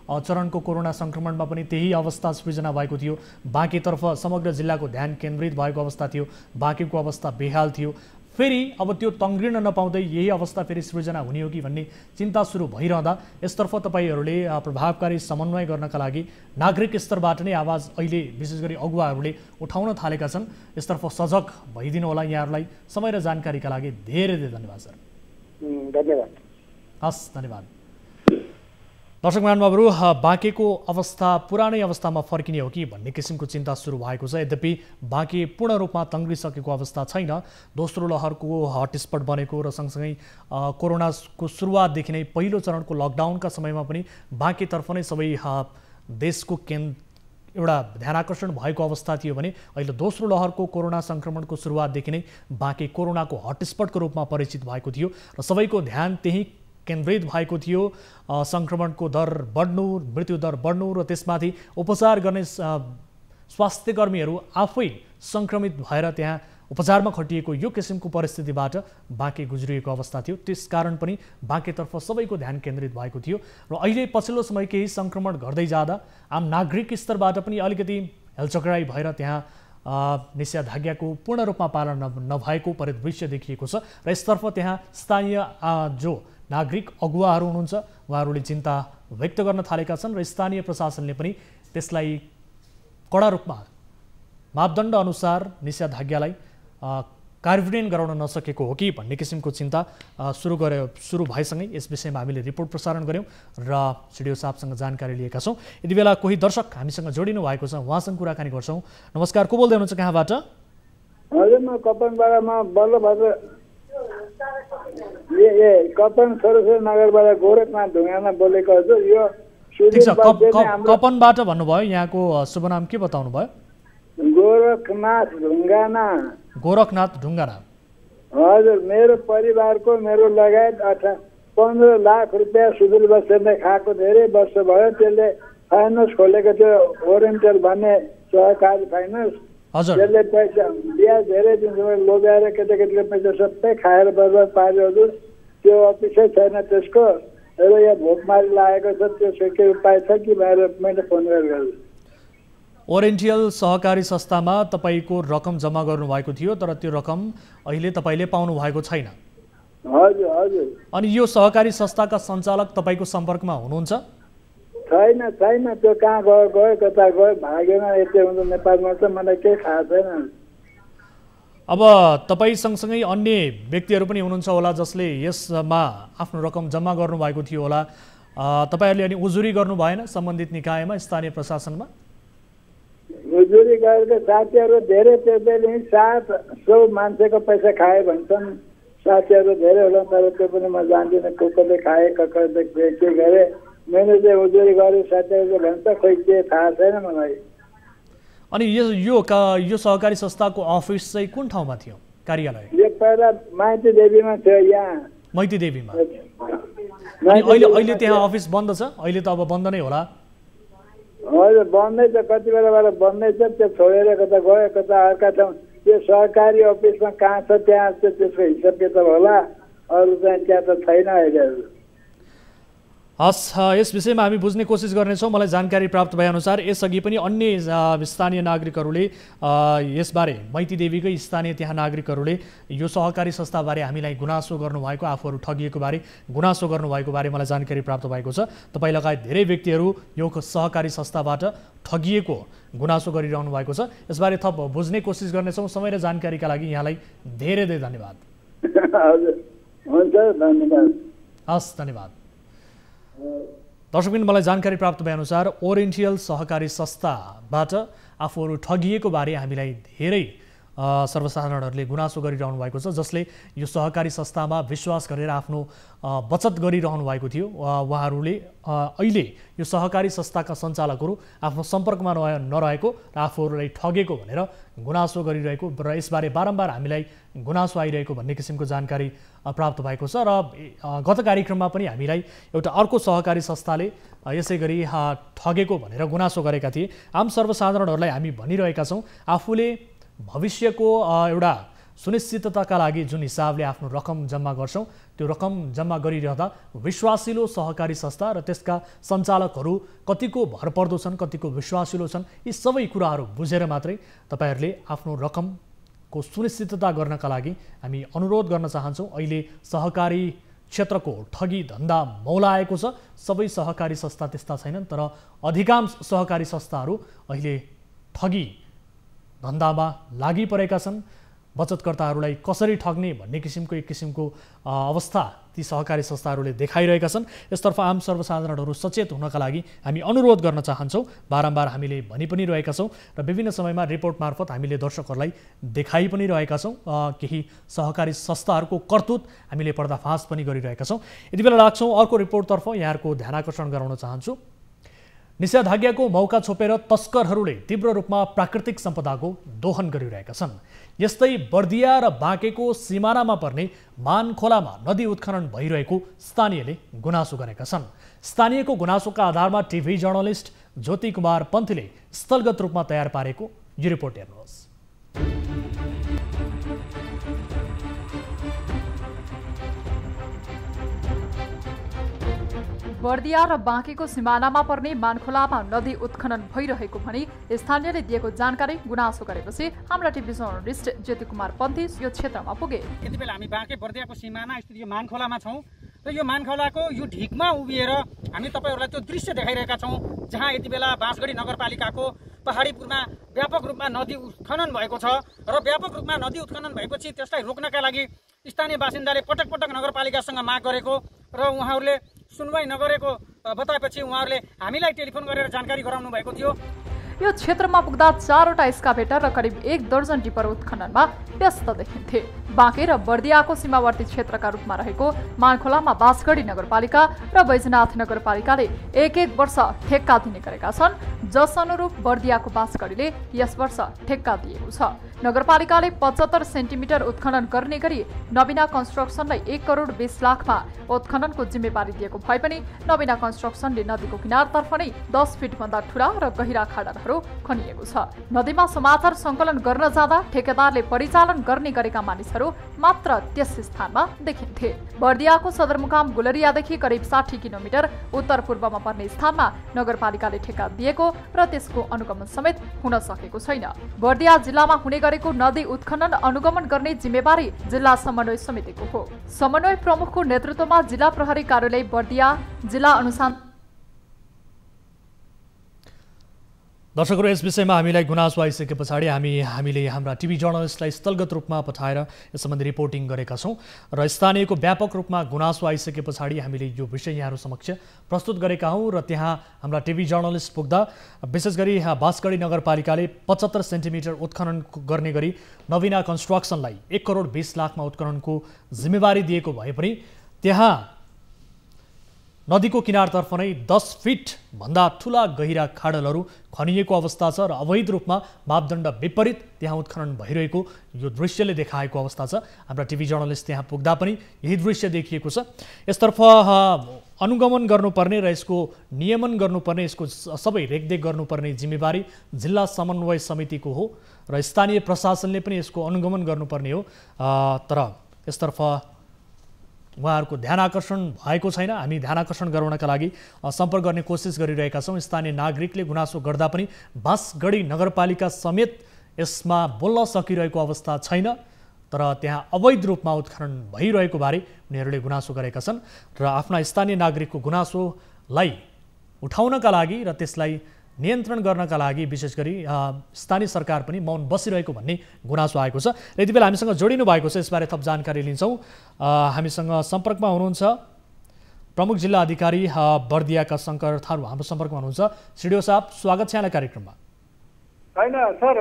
चरणको कोरोना सङ्क्रमणमा पनि त्यही अवस्था सृजना भएको थियो। बाँकीतर्फ समग्र जिल्लाको ध्यान केन्द्रित भएको अवस्था थियो, बाँकीको अवस्था बेहाल थियो। फेरि अब त्यो तङ्ग्रिन नपाउँदै यही अवस्था फेरि सृजना हुने हो कि भन्ने चिन्ता सुरु भइरहँदा यसतर्फ तपाईँहरूले प्रभावकारी समन्वय गर्नका लागि नागरिक स्तरबाट नै आवाज अहिले विशेष गरी अगुवाहरूले उठाउन थालेका छन्। यसतर्फ सजग भइदिनु होला। यहाँहरूलाई समय र जानकारीका लागि धेरै धेरै धन्यवाद सर। धन्यवाद। हस्, धन्यवाद। दर्शक महानुभावहरू, बाँकेको अवस्था पुरानै अवस्थामा फर्किने हो कि भन्ने किसिमको चिन्ता सुरु भएको छ। यद्यपि बाँके पूर्ण रूपमा तङ्ग्रिसकेको अवस्था छैन। दोस्रो लहरको हटस्पट बनेको र सँगसँगै कोरोनाको सुरुवातदेखि नै पहिलो चरणको लकडाउनका समयमा पनि बाँकेतर्फ नै सबै देशको एउटा ध्यानाकर्षण भएको अवस्था थियो भने अहिले दोस्रो लहरको कोरोना सङ्क्रमणको सुरुवातदेखि नै बाँके कोरोनाको हटस्पटको रूपमा परिचित भएको थियो र सबैको ध्यान त्यही केन्द्रित भएको थियो। सङ्क्रमणको दर बढ्नु, मृत्युदर बढ्नु र त्यसमाथि उपचार गर्ने स्वास्थ्यकर्मीहरू आफै सङ्क्रमित भएर त्यहाँ उपचारमा खटिएको यो किसिमको परिस्थितिबाट बाँके गुज्रिएको अवस्था थियो। त्यसकारण पनि बाँकेतर्फ सबैको ध्यान केन्द्रित भएको थियो र अहिले पछिल्लो समय केही सङ्क्रमण घट्दै जाँदा आम नागरिक स्तरबाट पनि अलिकति हेलचक्राइ भएर त्यहाँ निषेधाज्ञाको पूर्ण रूपमा पालन नभएको परिदृश्य देखिएको छ र यसतर्फ त्यहाँ स्थानीय जो नागरिक अगुवाहरू हुनुहुन्छ उहाँहरूले चिन्ता व्यक्त गर्न थालेका छन् र स्थानीय प्रशासनले पनि त्यसलाई कडा रूपमा मापदण्ड अनुसार निषेधाज्ञालाई कार्यान्वयन गराउन नसकेको हो कि भन्ने किसिमको चिन्ता सुरु भएसँगै यस विषयमा हामीले रिपोर्ट प्रसारण गऱ्यौँ र सिडिओ साहबसँग जानकारी लिएका छौँ। यति बेला कोही दर्शक हामीसँग जोडिनु भएको छ, उहाँसँग कुराकानी गर्छौँ। नमस्कार, को बोल्दै हुनुहुन्छ, कहाँबाट? हजुर, म कपनबाट बल्लभद्र कपन सरस्वती नगरबाट गोरखनाथ ढुङ्गाना बोलेको हजुर। यो ठिक छ, कपनबाट भन्नुभयो, यहाँको शुभ नाम के बताउनु भयो? गोरखनाथ ढुङ्गाना। गोरखनाथ ढुङ्गाना, हजुर। मेरो परिवारको मेरो लगायत 15 लाख रुपियाँ सुदूर बसेर खाएको धेरै वर्ष भयो। त्यसले फाइनेन्स खोलेको थियो, ओरिएन्टल भन्ने सहकारी फाइनेन्स। त्यसले पैसा ब्याज धेरै दिनसम्म लोभ्याएर केटाकेटीले पैसा सबै खाएर बर्बाद पार्यो हजुर। त्यो अफिसै छैन त्यसको र यहाँ भोकमारी लागेको छ। त्यसको के उपाय छ कि भनेर मैले फोन गरेको। ओरिएन्टल सहकारी संस्थामा तपाईँको रकम जम्मा गर्नुभएको थियो, तर त्यो रकम अहिले तपाईँले पाउनु भएको छैन। हजुर हजुर। अनि यो सहकारी संस्थाका सञ्चालक तपाईँको सम्पर्कमा हुनुहुन्छ? छैन छैन, त्यो कहाँ गयो कता गयो भागेन, यति हुन्छ नेपालमा त मलाई केही थाहा छैन। अब तपाईँ सँगसँगै अन्य व्यक्तिहरू पनि हुनुहुन्छ होला जसले यसमा आफ्नो रकम जम्मा गर्नुभएको थियो होला। तपाईँहरूले अनि उजुरी गर्नु भएन सम्बन्धित निकायमा, स्थानीय प्रशासनमा? उजुरी गरेको साथीहरू धेरै, त्यसले 700 मान्छेको पैसा खाए भन्छन् साथीहरू धेरै होला, तर त्यो पनि म जान्दिनँ को कसले खाए कसले के गरे। मैले चाहिँ उजुरी गरेँ साथीहरूले भन्छ, खोइ के थाहा छैन मलाई। अनि यो सहकारी संस्थाको अफिस चाहिँ कुन ठाउँमा थियो, कार्यालय? यो पहिला माइती देवीमा थियो, यहाँ माइती देवीमा। अहिले त्यहाँ अफिस बन्द छ? अहिले त अब बन्द नै होला। हजुर, बन्दै छ, कति बेलाबाट बन्दै छ। त्यो छोडेर कता गयो कता अर्का ठाउँ। त्यो सहकारी अफिसमा कहाँ छ त्यहाँ त्यसको हिसाब किताब होला, अरू चाहिँ त्यहाँ त छैन अहिले। हस्, यस विषयमा हामी बुझ्ने कोसिस गर्नेछौँ। मलाई जानकारी प्राप्त भएअनुसार यसअघि पनि अन्य स्थानीय नागरिकहरूले यसबारे, मैती देवीकै स्थानीय त्यहाँ नागरिकहरूले यो सहकारी संस्थाबारे हामीलाई गुनासो गर्नुभएको, आफूहरू ठगिएको बारे गुनासो गर्नुभएको बारे मलाई जानकारी प्राप्त भएको छ। तपाईँ लगायत धेरै व्यक्तिहरू यो सहकारी संस्थाबाट ठगिएको गुनासो गरिरहनु भएको छ। यसबारे थप बुझ्ने कोसिस गर्नेछौँ। समय र जानकारीका लागि यहाँलाई धेरै धेरै धन्यवाद। हस्, धन्यवाद। दर्शकबिन, मलाई जानकारी प्राप्त भएअनुसार ओरिएन्टल सहकारी संस्थाबाट आफूहरू ठगिएको बारे हामीलाई धेरै सर्वसाधारणहरूले गुनासो गरिरहनु भएको छ, जसले यो सहकारी संस्थामा विश्वास गरेर आफ्नो बचत गरिरहनु भएको थियो। उहाँहरूले अहिले यो सहकारी संस्थाका सञ्चालकहरू आफ्नो सम्पर्कमा नरहेको र आफूहरूलाई ठगेको भनेर गुनासो गरिरहेको र यसबारे बारम्बार हामीलाई गुनासो आइरहेको भन्ने किसिमको जानकारी प्राप्त भएको छ। र गत कार्यक्रममा पनि हामीलाई एउटा अर्को सहकारी संस्थाले यसै गरी ठगेको भनेर गुनासो गरेका थिए। आम सर्वसाधारणहरूलाई हामी भनिरहेका छौँ, आफूले भविष्यको एउटा सुनिश्चितताका लागि जुन हिसाबले आफ्नो रकम जम्मा गर्छौँ, त्यो रकम जम्मा गरिरहँदा विश्वासिलो सहकारी संस्था र त्यसका सञ्चालकहरू कतिको भरपर्दो छन्, कतिको विश्वासिलो छन्, यी सबै कुराहरू बुझेर मात्रै तपाईँहरूले आफ्नो रकमको सुनिश्चितता गर्नका लागि हामी अनुरोध गर्न चाहन्छौँ। अहिले सहकारी क्षेत्रको ठगी धन्दा मौलाएको छ। सबै सहकारी संस्था त्यस्ता छैनन्, तर अधिकांश सहकारी संस्थाहरू अहिले ठगी धन्दामा लागि परेका छन्। बचतकर्ताहरूलाई कसरी ठग्ने भन्ने किसिमको एक किसिमको अवस्था ती सहकारी संस्थाहरूले देखाइरहेका छन्। यसतर्फ आम सर्वसाधारणहरू सचेत हुनका लागि हामी अनुरोध गर्न चाहन्छौँ। बारम्बार हामीले भनि पनि रहेका छौँ र विभिन्न समयमा रिपोर्ट मार्फत हामीले दर्शकहरूलाई देखाइ पनि रहेका छौँ। केही सहकारी संस्थाहरूको करतुत हामीले पर्दाफास पनि गरिरहेका छौँ। यति बेला लाग्छौँ अर्को रिपोर्टतर्फ यहाँहरूको ध्यान आकर्षण गराउन चाहन्छु। निषेधाज्ञाको मौका छोपेर तस्करहरूले तीव्र रूपमा प्राकृतिक सम्पदाको दोहन गरिरहेका छन्। यस्तै बर्दिया र बाँकेको सिमानामा पर्ने मानखोलामा नदी उत्खनन भइरहेको स्थानीयले गुनासो गरेका छन्। स्थानीयको गुनासोका आधारमा टिभी जर्नलिस्ट ज्योति कुमार पन्थीले स्थलगत रूपमा तयार पारेको यो रिपोर्ट हेर्नुहोस्। बर्दिया र बाँकेको सिमानामा पर्ने मानखोलामा नदी उत्खनन भइरहेको भनी स्थानीयले दिएको जानकारी गुनासो गरेपछि हाम्रा टिभी जर्नलिस्ट ज्योति कुमार पन्थी यो क्षेत्रमा पुगे। यति बेला हामी बाँके बर्दियाको सिमाना स्थित यो मानखोलामा छौँ र यो मानखोलाको यो ढिकमा उभिएर हामी तपाईहरूलाई त्यो दृश्य देखाइरहेका छौँ जहाँ यति बेला बाँसगढी नगरपालिकाको पहाडीपुरमा व्यापक रूपमा नदी उत्खनन भएको छ र व्यापक रूपमा नदी उत्खनन भएपछि त्यसलाई रोक्नका लागि स्थानीय बासिन्दाले पटक पटक नगरपालिकासँग माग गरेको र उहाँहरूले सुनवाई नगरेको बताएपछि उहाँहरूले हामीलाई टेलिफोन गरेर जानकारी गराउनु भएको थियो। यो क्षेत्रमा पुग्दा 4वटा एक्सकाभेटर र करिब 1 दर्जन टिपर उत्खननमा व्यस्त देखिन्थे। बाँके र बर्दियाको सीमावर्ती क्षेत्रका रूपमा रहेको मानखोलामा बाँसगढी नगरपालिका र बैजनाथ नगरपालिकाले 1-1 वर्ष ठेक्का दिने गरेका छन्, जस अनुरूप बर्दियाको बाँसगढीले यस वर्ष ठेक्का दिएको छ। नगरपालिकाले 75 सेन्टिमिटर उत्खनन गर्ने गरी नवीना कन्स्ट्रक्सनलाई 1 करोड 20 लाखमा उत्खननको जिम्मेवारी दिएको भए पनि नवीना कन्स्ट्रक्सनले नदीको किनारतर्फ नै 10 फिटभन्दा ठूला र गहिरा खाडाहरू खनिएको छ। नदीमा समाचार सङ्कलन गर्न जाँदा ठेकेदारले परिचालन गर्ने गरेका मानिसहरू मात्र त्यस स्थानमा देखिन्थे। बर्दियाको सदरमुकाम गुलरियादेखि करिब 60 किलोमिटर उत्तर पूर्वमा पर्ने स्थानमा नगरपालिकाले ठेक्का दिएको र त्यसको अनुगमन समेत हुन सकेको छैन। बर्दिया जिल्लामा हुने गरेको नदी उत्खनन अनुगमन गर्ने जिम्मेवारी जिल्ला समन्वय समितिको हो। समन्वय प्रमुखको नेतृत्वमा जिल्ला प्रहरी कार्यालय बर्दिया, जिल्ला अनुसन्धान दर्शकहरू यस विषयमा हामीलाई गुनासो आइसके पछाडि हामीले हाम्रा टिभी जर्नलिस्टलाई स्थलगत रूपमा पठाएर यस सम्बन्धी रिपोर्टिङ गरेका छौँ र स्थानीयको व्यापक रूपमा गुनासो आइसके पछाडि हामीले यो विषय यहाँहरू समक्ष प्रस्तुत गरेका हौँ र त्यहाँ हाम्रा टिभी जर्नलिस्ट पुग्दा विशेष गरी बाँसगढी नगरपालिकाले 75 सेन्टिमिटर उत्खनन गर्ने गरी नवीना कन्स्ट्रक्सनलाई 1 करोड 20 लाखमा उत्खननको जिम्मेवारी दिएको भए पनि त्यहाँ नदीको किनारतर्फ नै 10 फिट भन्दा ठूला गहिरा खाडलहरू खनिएको अवस्था छ र अवैध रूपमा मापदण्ड विपरीत त्यहाँ उत्खनन भइरहेको यो दृश्यले देखाएको अवस्था छ। हाम्रा टिभी जर्नलिस्ट त्यहाँ पुग्दा पनि यही दृश्य देखिएको छ। यसतर्फ अनुगमन गर्नुपर्ने र यसको नियमन गर्नुपर्ने, यसको सबै रेखदेख गर्नुपर्ने जिम्मेवारी जिल्ला समन्वय समितिको हो र स्थानीय प्रशासनले पनि यसको अनुगमन गर्नुपर्ने हो। तर यसतर्फ उहाँहरूको ध्यान आकर्षण भएको छैन। हामी ध्यान आकर्षण गराउनका लागि सम्पर्क गर्ने कोसिस गरिरहेका छौँ। स्थानीय नागरिकले गुनासो गर्दा पनि बाँसगढी नगरपालिका समेत यसमा बोल्न सकिरहेको अवस्था छैन, तर त्यहाँ अवैध रूपमा उत्खनन भइरहेको बारे उनीहरूले गुनासो गरेका छन् र आफ्ना स्थानीय नागरिकको गुनासोलाई उठाउनका लागि र त्यसलाई नियन्त्रण गर्नका लागि विशेष गरी स्थानीय सरकार पनि मौन बसिरहेको भन्ने गुनासो आएको छ। र यति बेला हामीसँग जोडिनु भएको छ, यसबारे थप जानकारी लिन्छौँ। हामीसँग सम्पर्कमा हुनुहुन्छ प्रमुख जिल्ला अधिकारी बर्दियाका शङ्कर थारू हाम्रो सम्पर्कमा हुनुहुन्छ। सिडिओ साहब, स्वागत छ यहाँलाई कार्यक्रममा। होइन सर,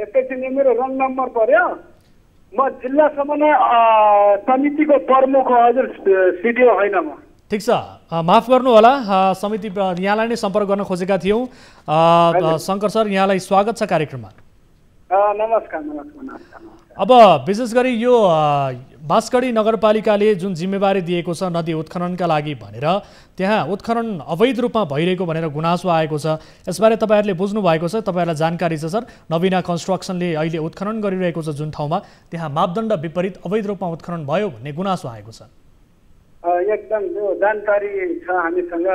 एकैछिन मेरो रङ नम्बर पर्यो। म जिल्ला समन्वय समितिको प्रमुख हो हजुर, सिडिओ होइन म। ठिक छ, माफ गर्नु होला, समिति यहाँलाई नै सम्पर्क गर्न खोजेका थियौँ। शङ्कर सर, यहाँलाई स्वागत छ कार्यक्रममा। नमस्कार। अब विशेष गरी यो बाँसगढी नगरपालिकाले जुन जिम्मेवारी दिएको छ नदी उत्खननका लागि भनेर त्यहाँ उत्खनन अवैध रूपमा भइरहेको भनेर गुनासो आएको छ, यसबारे तपाईँहरूले बुझ्नु भएको छ, तपाईँहरूलाई जानकारी छ सर? नवीना कन्स्ट्रक्सनले अहिले उत्खनन गरिरहेको छ जुन ठाउँमा, त्यहाँ मापदण्ड विपरीत अवैध रूपमा उत्खनन भयो भन्ने गुनासो आएको छ। एकदम यो जानकारी छ हामीसँग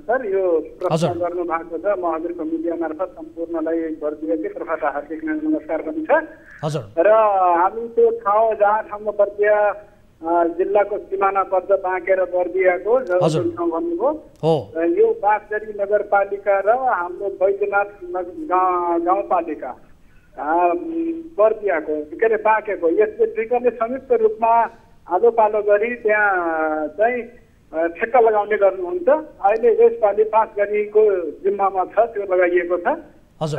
सर। यो प्रश्न गर्नु भएको छ, म हजुरको मिडिया मार्फत सम्पूर्णलाई बर्दियाकै तर्फबाट हार्दिक नमस्कार पनि छ। र हामी त्यो ठाउँ जहाँ ठाउँमा बर्दिया जिल्लाको सिमाना पर्छ, बाँके र बर्दियाको जुन ठाउँ भन्नुभयो, यो बाँसगढी नगरपालिका र हाम्रो बैजनाथ गाउँपालिका बर्दियाको के अरे बाँकेको यसले दुईटाले संयुक्त रूपमा आलो पालो गरी त्यहाँ चाहिँ ठेक्का लगाउने गर्नुहुन्छ। अहिले यसपालि बाँसगढीको जिम्मामा छ, त्यो लगाइएको छ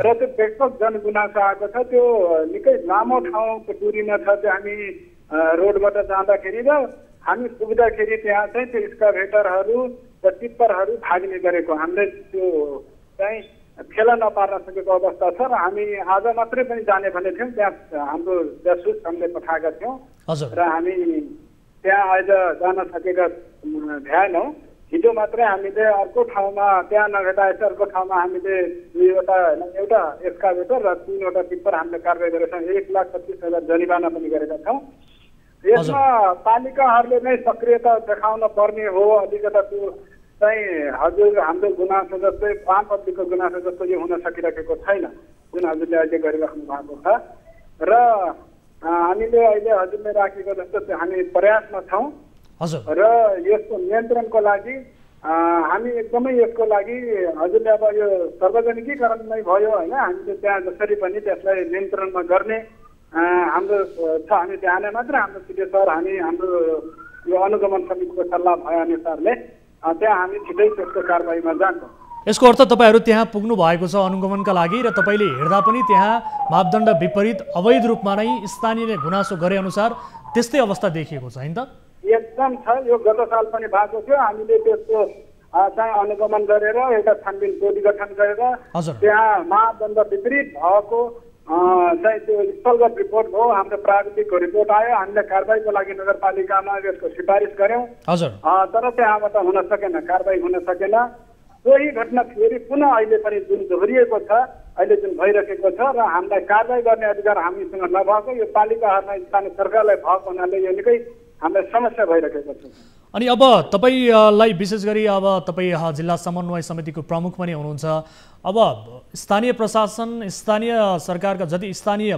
र त्यो व्यापक जनगुनासो आएको छ। त्यो निकै लामो ठाउँको दूरीमा छ। त्यो हामी रोडबाट जाँदाखेरि र हामी पुग्दाखेरि त्यहाँ चाहिँ त्यो एक्सकाभेटरहरू र टिप्परहरू भाग्ने गरेको हामीले त्यो चाहिँ फेला नपार्न सकेको अवस्था छ र हामी आज मात्रै पनि जाने भने थियौँ। त्यहाँ हाम्रो जासुस हामीले पठाएका थियौँ र हामी त्यहाँ आज जान सकेका भएनौँ। हिजो मात्रै हामीले अर्को ठाउँमा त्यहाँ नभेटाएछ अर्को ठाउँमा हामीले एउटा एक्सकाभेटर र 3वटा टिप्पर हामीले कारवाही गरेका छौँ। 1,25,000 जरिवाना पनि गरेका छौँ। यसमा पालिकाहरूले नै सक्रियता देखाउन पर्ने हो। अलिकता त्यो चाहिँ हजुर हाम्रो गुनासो जस्तै आम पब्लिकको गुनासो जस्तो यो हुन सकिरहेको छैन जुन हजुरले अहिले गरिराख्नु भएको छ र हामीले अहिले हजुरले राखेको जस्तो हामी प्रयासमा छौँ र यसको नियन्त्रणको लागि हामी एकदमै यसको लागि हजुरले अब यो सार्वजनिकीकरण नै भयो होइन हामीले त्यहाँ जसरी पनि त्यसलाई नियन्त्रणमा गर्ने हाम्रो छ हामी त्यहाँ मात्र हाम्रो सिधै सर हाम्रो यो अनुगमन समितिको सल्लाह भएअनुसारले त्यहाँ हामी छिटै त्यसको कारबाहीमा जान्छौँ। यसको अर्थ तपाईँहरू त्यहाँ पुग्नु भएको छ अनुगमनका लागि र तपाईँले हेर्दा पनि त्यहाँ मापदण्ड विपरीत अवैध रूपमा नै स्थानीयले गुनासो गरे अनुसार त्यस्तै अवस्था देखिएको छ हैन त? एकदम छ। यो गत साल पनि भएको थियो। हामीले त्यसको चाहिँ अनुगमन गरेर एउटा छानबिन टोली गठन गरेर त्यहाँ मापदण्ड विपरीत भएको चाहिँ त्यो स्थलगत रिपोर्ट भयो, हाम्रो प्राविधिकको रिपोर्ट आयो, हामीले कारबाहीको लागि नगरपालिकामा यसको सिफारिस गर्यौँ तर त्यहाँबाट हुन सकेन, कारबाही हुन सकेन। सोही घटना फेरि पुनः अहिले पनि जुन दोहोरिएको छ, अहिले जुन भइरहेको छ र हामीलाई कारबाही गर्ने अधिकार हामीसँग नभएको यो पालिकाहरूलाई स्थानीय सरकारलाई भएको हुनाले यो निकै हामीलाई समस्या भइरहेको छ। अनि अब तपाईलाई विशेष गरी अब तपाईँ जिल्ला समन्वय समितिको प्रमुख पनि हुनुहुन्छ। अब स्थानीय प्रशासन स्थानीय सरकारका जति स्थानीय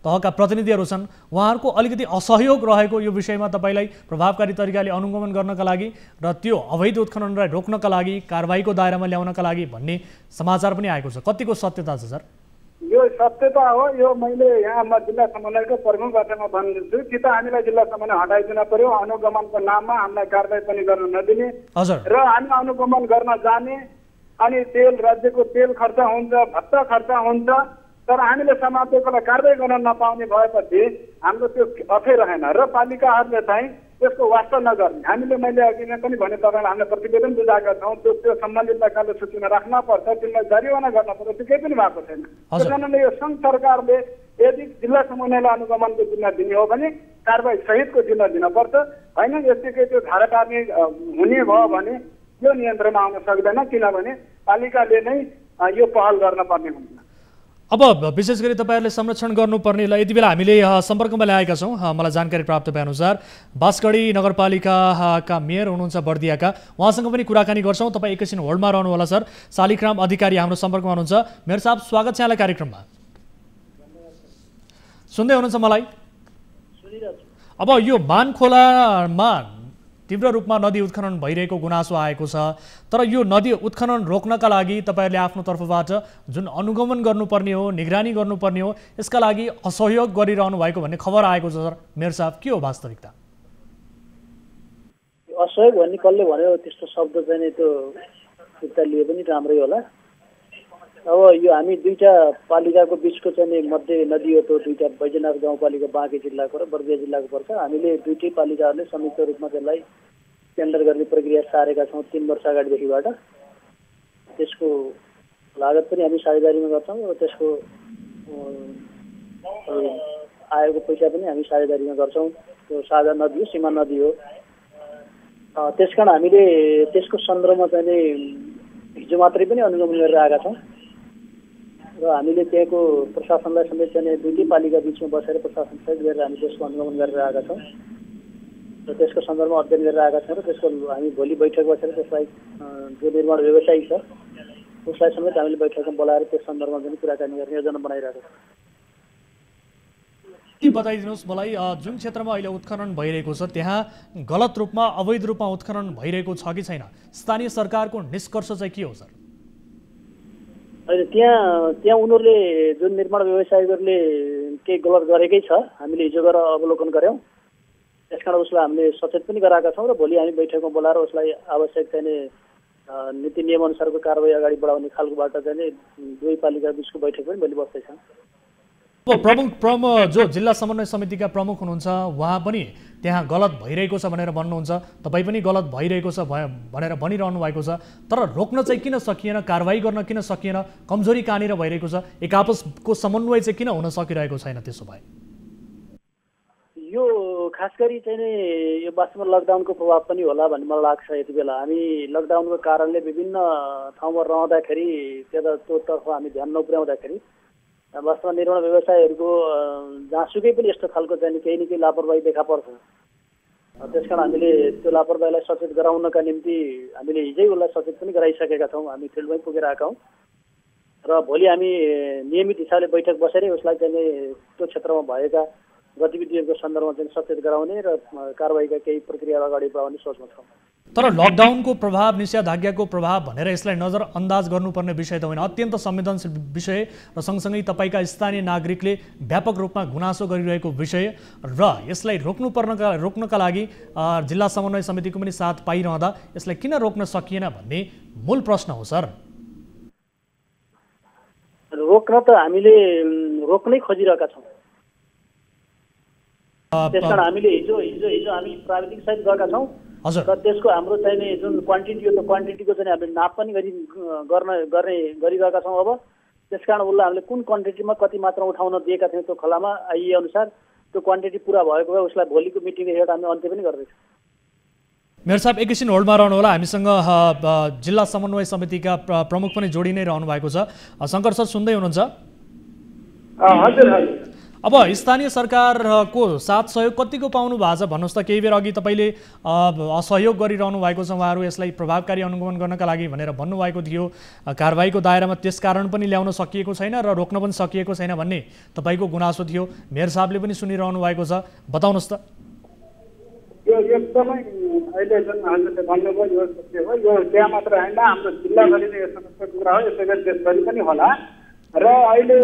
तहका प्रतिनिधिहरू छन् उहाँहरूको अलिकति असहयोग रहेको यो विषयमा तपाईँलाई प्रभावकारी तरिकाले अनुगमन गर्नका लागि र त्यो अवैध उत्खननलाई रोक्नका लागि कारबाहीको दायरामा ल्याउनका लागि भन्ने समाचार पनि आएको छ। कतिको सत्यता छ सर? यो सत्यता हो। यो मैले यहाँ म जिल्ला समन्वयको प्रमुखबाट म भन्छु कि त हामीलाई जिल्ला समन्वय हटाइदिन पर्यो, अनुगमनको नाममा हामीलाई कारबाही पनि गर्न नदिने र हामी अनुगमन गर्न जाने अनि तेल राज्यको तेल खर्च हुन्छ, भत्ता खर्च हुन्छ तर हामीले समातेकोलाई कारबाही गर्न नपाउने भएपछि हाम्रो त्यो अर्थै रहेन र पालिकाहरूले चाहिँ त्यसको वास्ता नगर्ने। हामीले मैले अघि नै पनि भने तपाईँलाई हामीले प्रतिवेदन बुझाएका छौँ, त्यो सम्बन्धित कार्य सूचीमा राख्न पर्छ, त्यसलाई जरिवाना गर्न पर्छ, त्यो केही पनि भएको छैन। त्यस कारणले यो सङ्घ सरकारले यदि जिल्ला समन्वयलाई अनुगमनको जिम्मा दिने हो भने कारबाही सहितको जिम्मा दिनुपर्छ, होइन यतिकै त्यो धारा टार्ने हुने भयो भने यो नियन्त्रणमा आउन सक्दैन, किनभने पालिकाले नै यो पहल गर्न पर्ने हुन्छ। अब विशेष गरी तपाईँहरूले संरक्षण गर्नुपर्नेलाई यति बेला हामीले सम्पर्कमा ल्याएका छौँ। मलाई जानकारी प्राप्त भएअनुसार बाँसगढी नगरपालिकाका मेयर हुनुहुन्छ बर्दियाका, उहाँसँग पनि कुराकानी गर्छौँ। तपाईँ एकैछिन होल्डमा रहनुहोला सर। शालिग्राम अधिकारी हाम्रो सम्पर्कमा हुनुहुन्छ। मेयर साहब स्वागत छ यहाँलाई कार्यक्रममा। सुन्दै हुनुहुन्छ मलाई? अब यो मानखोलामा तीव्र रूपमा नदी उत्खनन भइरहेको गुनासो आएको छ तर यो नदी उत्खनन रोक्नका लागि तपाईँहरूले आफ्नो तर्फबाट जुन अनुगमन गर्नुपर्ने हो, निगरानी गर्नुपर्ने हो, यसका लागि असहयोग गरिरहनु भएको भन्ने खबर आएको छ सर। मेयर साहब के हो वास्तविकता? असहयोग भन्ने कसले भन्यो त्यस्तो शब्द चाहिँ त्यो फिर्ता लिए पनि राम्रै होला। अब यो हामी दुईटा पालिकाको बिचको चाहिँ मध्य नदी हो, त्यो दुईटा बैजनाथ गाउँपालिका बाँके जिल्लाको र बर्दिया जिल्लाको पर्छ। हामीले दुईटै पालिकाहरूले संयुक्त रूपमा त्यसलाई टेन्डर गर्ने प्रक्रिया सारेका छौँ 3 वर्ष अगाडिदेखिबाट। त्यसको लागत पनि हामी साझेदारीमा गर्छौँ र त्यसको आएको पैसा पनि हामी साझेदारीमा गर्छौँ। त्यो साझा नदी हो, सीमा नदी हो। त्यसकारण हामीले त्यसको सन्दर्भमा चाहिँ हिजो मात्रै पनि अनुगमन गरेर आएका छौँ र हामीले त्यहाँको प्रशासनलाई समेत चाहिँ दुईटै पालिका बिचमा बसेर प्रशासन सहित गरेर हामी त्यसको अनुगमन गरेर आएका छौँ र त्यसको सन्दर्भमा अध्ययन गरेर आएका छौँ र त्यसको हामी भोलि बैठक बसेर त्यसलाई जो निर्माण व्यवसायी छ उसलाई समेत हामीले बैठकमा बोलाएर त्यस सन्दर्भमा पनि कुराकानी गर्ने योजना बनाइरहेको छौँ। के बताइदिनुहोस् मलाई, जुन क्षेत्रमा अहिले उत्खनन भइरहेको छ त्यहाँ गलत रूपमा अवैध रूपमा उत्खनन भइरहेको छ कि छैन? स्थानीय सरकारको निष्कर्ष चाहिँ के हो सर? अहिले त्यहाँ उनीहरूले जुन निर्माण व्यवसायीहरूले केही गलत गरेकै छ, हामीले हिजो गएर अवलोकन गऱ्यौँ। त्यसकारण उसलाई हामीले सचेत पनि गराएका छौँ र भोलि हामी बैठकमा बोलाएर उसलाई आवश्यक चाहिँ नीति नियमअनुसारको कारबाही अगाडि बढाउने खालकोबाट चाहिँ दुवै पालिका बिचको बैठक पनि भोलि बस्दैछौँ। प्रमुख जो जिल्ला समन्वय समितिका प्रमुख हुनुहुन्छ उहाँ पनि त्यहाँ गलत भइरहेको छ भनेर भन्नुहुन्छ, तपाईँ पनि गलत भइरहेको छ भनेर भनिरहनु भएको छ तर रोक्न चाहिँ किन सकिएन, कारबाही गर्न किन सकिएन, कमजोरी कहाँनिर भइरहेको छ, एक आपसको समन्वय चाहिँ किन हुन सकिरहेको छैन? त्यसो भए यो खास गरी चाहिँ यो वास्तवमा लकडाउनको प्रभाव पनि होला भन्ने मलाई लाग्छ। यति बेला हामी लकडाउनको कारणले विभिन्न ठाउँमा रहँदाखेरि त्योतर्फ हामी ध्यान नपुर्याउँदाखेरि वास्तवमा निर्माण व्यवसायीहरूको जहाँसुकै पनि यस्तो खालको चाहिँ केही न केही लापरवाही देखा पर्छ त्यसकारण हामीले त्यो लापरवाहीलाई सचेत गराउनका निम्ति हामीले हिजै उसलाई सचेत पनि गराइसकेका छौँ। हामी फिल्डमै पुगेर आएका हौँ र भोलि हामी नियमित हिसाबले बैठक बसेर उसलाई चाहिँ त्यो क्षेत्रमा भएका गतिविधिहरूको सन्दर्भमा चाहिँ सचेत गराउने र कारबाहीका केही प्रक्रिया अगाडि बढाउने सोचमा छौँ। तर लकडाउनको प्रभाव, निषेधाज्ञाको प्रभाव भनेर यसलाई नजरअन्दाज गर्नुपर्ने विषय त होइन, अत्यन्त संवेदनशील विषय र सँगसँगै तपाईँका स्थानीय नागरिकले व्यापक रूपमा गुनासो गरिरहेको विषय र यसलाई रोक्नका लागि जिल्ला समन्वय समितिको पनि साथ पाइरहँदा यसलाई किन रोक्न सकिएन भन्ने मूल प्रश्न हो सर। रोक्न त हामीले रोक्नै खोजिरहेका छौँ। त्यसकारण हामीले हिजो हामी प्राविधिक सहित गएका छौँ र त्यसको हाम्रो चाहिने जुन क्वान्टिटी हो त्यो क्वान्टिटीको चाहिँ हामीले नाप पनि गरिरहेका छौँ। अब त्यसकारण उसलाई हामीले कुन क्वान्टिटीमा कति मात्रा उठाउन दिएका थियौँ त्यो खोलामा आइए अनुसार त्यो क्वान्टिटी पुरा भएको भए उसलाई भोलिको मिटिङ हेरेर हामी अन्त्य पनि गर्दैछौँ। मेयर साहब एकैछिन होल्डमा रहनु होला, हामीसँग जिल्ला समन्वय समितिका प्रमुख पनि जोडी नै रहनु भएको छ। शङ्कर सर सुन्दै हुनुहुन्छ? हजुर हजुर। अब स्थानीय सरकारको साथ सहयोग कतिको पाउनु भएको छ भन्नुहोस् त? केही बेर अघि तपाईँले सहयोग गरिरहनु भएको छ उहाँहरू यसलाई प्रभावकारी अनुगमन गर्नका लागि भनेर भन्नुभएको थियो। कारबाहीको दायरामा त्यस कारण पनि ल्याउन सकिएको छैन र रोक्न पनि सकिएको छैन भन्ने तपाईँको गुनासो थियो। मेयर साहबले पनि सुनिरहनु भएको छ, बताउनुहोस् त। यो एकदमै अहिले जुन हजुरले भन्नुभयो यो सत्य हो। यो त्यहाँ मात्र होइन, हाम्रो जिल्लाभरि नै यो समस्याको कुरा हो, यसै गरी देशभरि पनि होला। र अहिले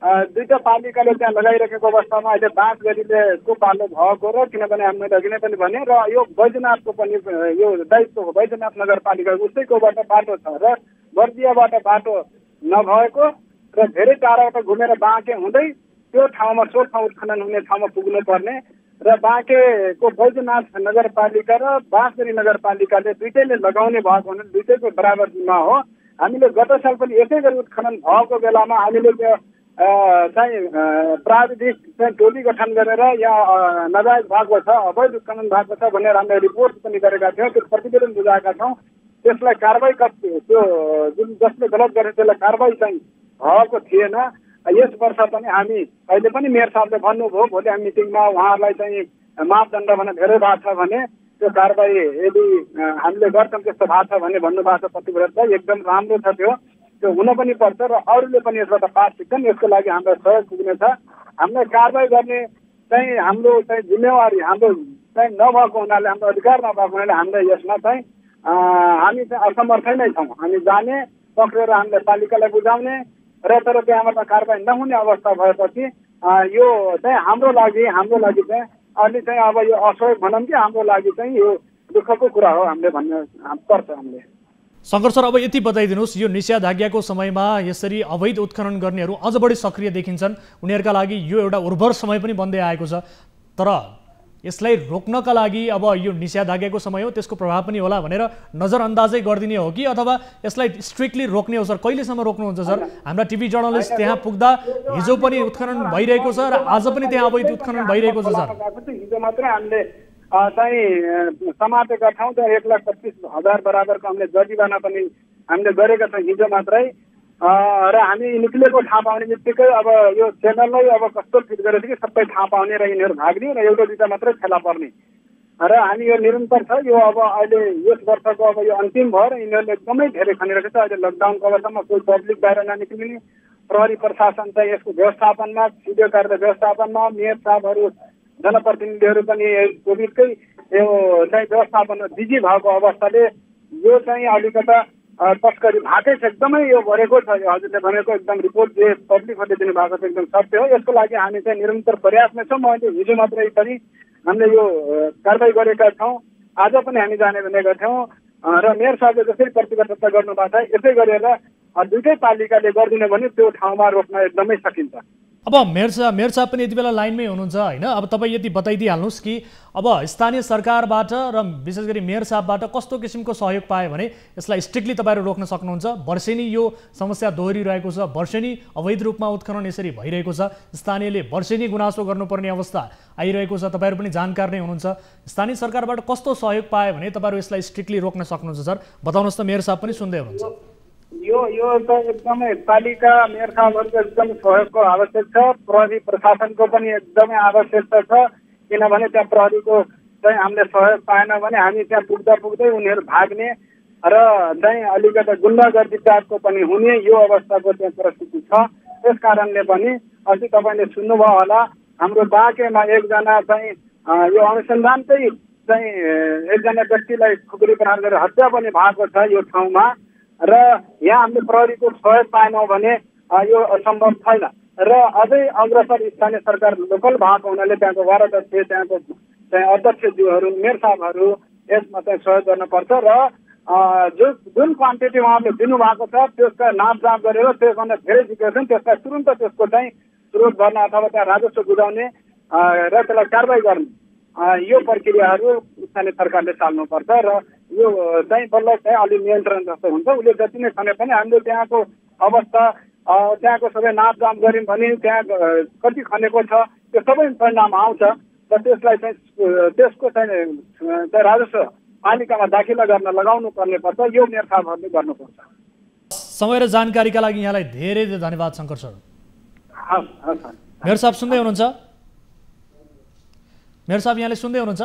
दुईटा पालिकाले त्यहाँ लगाइरहेको अवस्थामा अहिले बाँसगढीले को पालो भएको र किनभने मैले अघि नै पनि भने र यो बैजनाथको पनि यो दायित्व हो, बैजनाथ नगरपालिका उसैकोबाट बाटो छ र बर्दियाबाट बाटो नभएको र धेरै टाढाबाट घुमेर बाँके हुँदै त्यो ठाउँमा सो ठाउँ उत्खनन हुने ठाउँमा पुग्नु पर्ने र बाँकेको बैजनाथ नगरपालिका र बाँसगढी नगरपालिकाले दुइटैले लगाउने भएको हुनाले दुइटैको बराबरमा हो। हामीले गत साल पनि यसै गरी उत्खनन भएको बेलामा हामीले त्यो चाहिँ प्राविधिक चाहिँ टोली गठन गरेर यहाँ नजायज भएको छ, अवैध उत्खनन भएको छ भनेर हामीले रिपोर्ट पनि गरेका थियौँ। त्यो प्रतिवेदन बुझाएका छौँ। त्यसलाई कारबाही त्यो जुन जसले गलत गरे त्यसलाई कारबाही चाहिँ भएको थिएन। यस वर्ष पनि हामी अहिले पनि मेयर साहबले भन्नुभयो भोलि हामी मिटिङमा उहाँहरूलाई चाहिँ मापदण्ड भने धेरै भएको छ भने त्यो कारबाही यदि हामीले गर्छौँ त्यस्तो भएको छ भने भन्नुभएको छ प्रतिवेदन एकदम राम्रो छ। त्यो हुन पनि पर्छ र अरूले पनि यसबाट पाठ सिक्छन्। यसको लागि हाम्रो सहयोग पुग्नेछ। हामीलाई कारबाही गर्ने चाहिँ हाम्रो चाहिँ जिम्मेवारी हाम्रो चाहिँ नभएको हुनाले, हाम्रो अधिकार नभएको हुनाले हामीलाई यसमा चाहिँ हामी चाहिँ असमर्थ नै छौँ। हामी जाने पक्रेर हामीले पालिकालाई बुझाउने र तर त्यहाँबाट कारबाही नहुने अवस्था भएपछि यो चाहिँ हाम्रो लागि चाहिँ अलि चाहिँ अब यो असहयोग भनौँ कि हाम्रो लागि चाहिँ यो दुःखको कुरा हो हामीले भन्ने पर्छ। हामीले शङ्कर सर अब यति बताइदिनुहोस्, यो निषेधाज्ञाको समयमा यसरी अवैध उत्खनन गर्नेहरू अझ बढी सक्रिय देखिन्छन्, उनीहरूका लागि यो एउटा उर्वर समय पनि बन्दै आएको छ। तर यसलाई रोक्नका लागि अब यो निषेधाज्ञाको समय हो, त्यसको प्रभाव पनि होला भनेर नजरअन्दाजै गरिदिने हो कि अथवा यसलाई स्ट्रिक्टली रोक्ने हो सर? कहिलेसम्म रोक्नुहुन्छ सर? हाम्रा टिभी जर्नलिस्ट त्यहाँ पुग्दा हिजो पनि उत्खनन भइरहेको छ र आज पनि त्यहाँ अवैध उत्खनन भइरहेको छ सर। हिजो मात्रै हामीले चाहिँ समातेका छौँ त 1,25,000 बराबरको हामीले जरिवाना पनि हामीले गरेका छौँ हिजो मात्रै। र हामी निक्लेको थाहा पाउने बित्तिकै अब यो च्यानललाई अब कस्तो फिट गरेको कि सबै थाहा पाउने र यिनीहरू भाग्ने र एउटा दुईटा मात्रै फेला पर्ने र हामी यो निरन्तर छ। यो अब अहिले यस वर्षको अब यो अन्तिम भयो र यिनीहरूले एकदमै धेरै खनिरहेको छ। अहिले लकडाउनको अवस्थामा कोही पब्लिक बाहिर ननिक्लिने, प्रहरी प्रशासन चाहिँ यसको व्यवस्थापनमा, भिडियो कार्य व्यवस्थापनमा, मेयर साहबहरू जनप्रतिनिधिहरू पनि कोभिडकै यो चाहिँ व्यवस्थापनमा बिजी भएको अवस्थाले यो चाहिँ अलिकता तस्करी भएकै छ। एकदमै यो बढेको छ। यो हजुरले भनेको एकदम रिपोर्ट जे पब्लिकहरूले दिनुभएको छ एकदम सत्य हो। यसको लागि हामी चाहिँ निरन्तर प्रयासमा छौँ। अहिले हिजो मात्रै पनि हामीले यो कारबाही गरेका छौँ, आज पनि हामी जाने भनेका थियौँ र मेयर साहबले जसरी प्रतिबद्धता गर्नुभएको छ यसै गरेर दुईटै पालिकाले गरिदिने भने त्यो ठाउँमा रोक्न एकदमै सकिन्छ। अब मेयर साहब पनि यति बेला लाइनमै हुनुहुन्छ होइन? अब तपाईँ यति बताइदिइहाल्नुहोस् कि अब स्थानीय सरकारबाट र विशेष गरी मेयर साहबबाट कस्तो किसिमको सहयोग पायो भने यसलाई स्ट्रिक्टली तपाईँहरू रोक्न सक्नुहुन्छ? वर्षेनी यो समस्या दोहोरिरहेको छ, वर्षेनी अवैध रूपमा उत्खनन यसरी भइरहेको छ, स्थानीयले वर्षेनी गुनासो गर्नुपर्ने अवस्था आइरहेको छ, तपाईँहरू पनि जानकार नै हुनुहुन्छ। स्थानीय सरकारबाट कस्तो सहयोग पायो भने तपाईँहरू यसलाई स्ट्रिक्टली रोक्न सक्नुहुन्छ सर? बताउनुहोस् त, मेयर साहब पनि सुन्दै हुनुहुन्छ। यो त एकदमै पालिका मेयर साहबहरूको एकदम सहयोगको आवश्यक छ। प्रहरी प्रशासनको पनि एकदमै आवश्यकता छ, किनभने त्यहाँ प्रहरीको चाहिँ हामीले सहयोग पाएन भने हामी त्यहाँ पुग्दा पुग्दै उनीहरू भाग्ने र चाहिँ अलिकति गुन्डागर्दी टाइपको पनि हुने यो अवस्थाको त्यहाँ परिस्थिति छ। त्यस कारणले पनि अस्ति तपाईँले सुन्नुभयो होला हाम्रो बाँकेमा एकजना चाहिँ यो अनुसन्धानकै चाहिँ एकजना व्यक्तिलाई खुकुरी प्रहार गरेर हत्या पनि भएको छ यो ठाउँमा र यहाँ हामीले प्रहरीको सहयोग पाएनौँ भने यो असम्भव छैन र अझै अग्रसर स्थानीय सरकार लोकल भएको हुनाले त्यहाँको वार्डाध्यक्ष त्यहाँको चाहिँ अध्यक्षज्यूहरू मेयर साहबहरू यसमा चाहिँ सहयोग गर्नुपर्छ र जुन क्वान्टिटी उहाँले दिनुभएको छ त्यसका नापजाप गरेर त्यसभन्दा धेरै जिग्रेसन त्यसलाई तुरन्त त्यसको चाहिँ स्रोत भर्न अथवा त्यहाँ राजस्व बुझाउने र त्यसलाई कारवाही गर्ने यो प्रक्रियाहरू स्थानीय सरकारले चाल्नुपर्छ र यो चाहिँ बल्ल चाहिँ अलि नियन्त्रण जस्तो हुन्छ। उसले जति नै खने पनि हामीले त्यहाँको अवस्था त्यहाँको सबै नापजाप गऱ्यौँ भने त्यहाँ कति खनेको छ त्यो सबै परिणाम आउँछ र त्यसलाई चाहिँ त्यसको चाहिँ राजस्व पालिकामा दाखिला गर्न लगाउनु पर्ने पर्छ। यो मेयर साहबहरूले गर्नुपर्छ। समय र जानकारीका लागि यहाँलाई धेरै धेरै धन्यवाद शङ्कर सर। मेयर साहब सुन्दै हुनुहुन्छ? मेयर साहब यहाँले सुन्दै हुनुहुन्छ?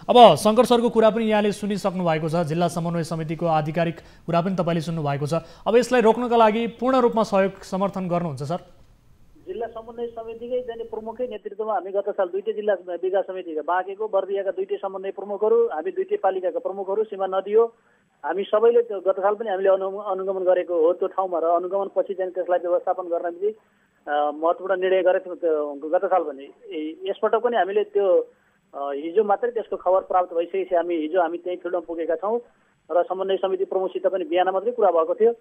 अब शङ्कर सरको कुरा पनि यहाँले सुनिसक्नु भएको छ, जिल्ला समन्वय समितिको आधिकारिक कुरा पनि तपाईँले सुन्नु भएको छ। अब यसलाई रोक्नका लागि पूर्ण रूपमा सहयोग समर्थन गर्नुहुन्छ सर? जिल्ला समन्वय समितिकै चाहिँ प्रमुखकै नेतृत्वमा हामी गत साल दुईटै जिल्ला विकास समितिका बाँकेको बर्दियाका दुईटै समन्वय प्रमुखहरू, हामी दुईटै पालिकाका प्रमुखहरू, सीमा नदी हो, हामी सबैले त्यो गत साल पनि हामीले अनुगमन गरेको हो त्यो ठाउँमा र अनुगमन पछि चाहिँ त्यसलाई व्यवस्थापन गर्न निम्ति महत्त्वपूर्ण निर्णय गरेको थियो गत साल पनि। यसपटक पनि हामीले त्यो हिजो मात्रै त्यसको खबर प्राप्त भइसकेपछि हिजो हामी त्यही फिल्डमा पुगेका छौँ र समन्वय समिति प्रमुखसित पनि बिहान मात्रै कुरा भएको थियो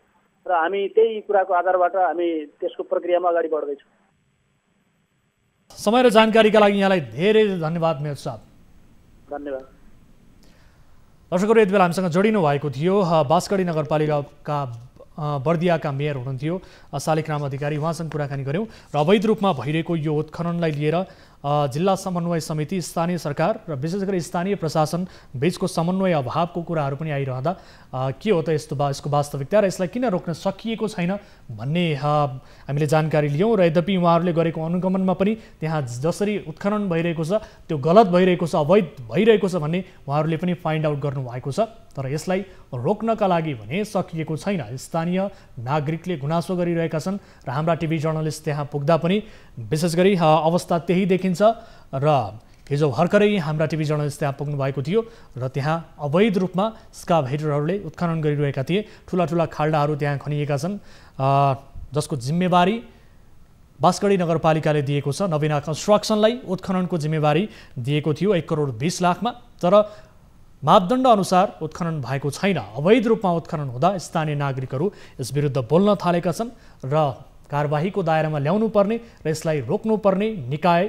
र हामी त्यही कुराको आधारबाट हामी त्यसको प्रक्रियामा अगाडि बढ्दैछौँ। समय र जानकारीका लागि यहाँलाई धेरै धन्यवाद मेयर साहब। धन्यवाद। दर्शकहरू, यति बेला हामीसँग जोडिनु भएको थियो बाँसगढी नगरपालिकाका बर्दियाका मेयर हुनुहुन्थ्यो शालिग्राम अधिकारी, उहाँसँग कुराकानी गऱ्यौँ र अवैध रूपमा भइरहेको यो उत्खननलाई लिएर जिल्ला समन्वय समिति, स्थानीय सरकार र विशेष गरी स्थानीय प्रशासन बीचको समन्वय अभावको कुराहरू पनि आइरहँदा के हो त यसको वास्तविकता र यसलाई किन रोक्न सकिएको छैन भन्ने हामीले जानकारी लियौँ र यद्यपि उहाँहरूले गरेको अनुगमनमा पनि त्यहाँ जसरी उत्खनन भइरहेको छ त्यो गलत भइरहेको छ, अवैध भइरहेको छ भन्ने उहाँहरूले पनि फाइन्ड आउट गर्नुभएको छ। तर यसलाई रोक्नका लागि भने सकिएको छैन। स्थानीय नागरिकले गुनासो गरिरहेका छन् र हाम्रा टिभी जर्नलिस्ट त्यहाँ पुग्दा पनि विशेष गरी अवस्था त्यही देखिन्छ र हिजो भर्खरै हाम्रा टिभी जर्नलिस्ट त्यहाँ पुग्नु भएको थियो र त्यहाँ अवैध रूपमा स्काभेटरहरूले उत्खनन गरिरहेका थिए। ठुला ठुला खाल्डाहरू त्यहाँ खनिएका छन् जसको जिम्मेवारी बाँसगढी नगरपालिकाले दिएको छ। नवीना कन्स्ट्रक्सनलाई उत्खननको जिम्मेवारी दिएको थियो 1 करोड 20 लाखमा, तर मापदण्ड अनुसार उत्खनन भएको छैन। अवैध रूपमा उत्खनन हुँदा स्थानीय नागरिकहरू यस विरुद्ध बोल्न थालेका छन् र कारबाहीको दायरामा ल्याउनु पर्ने र यसलाई रोक्नुपर्ने निकाय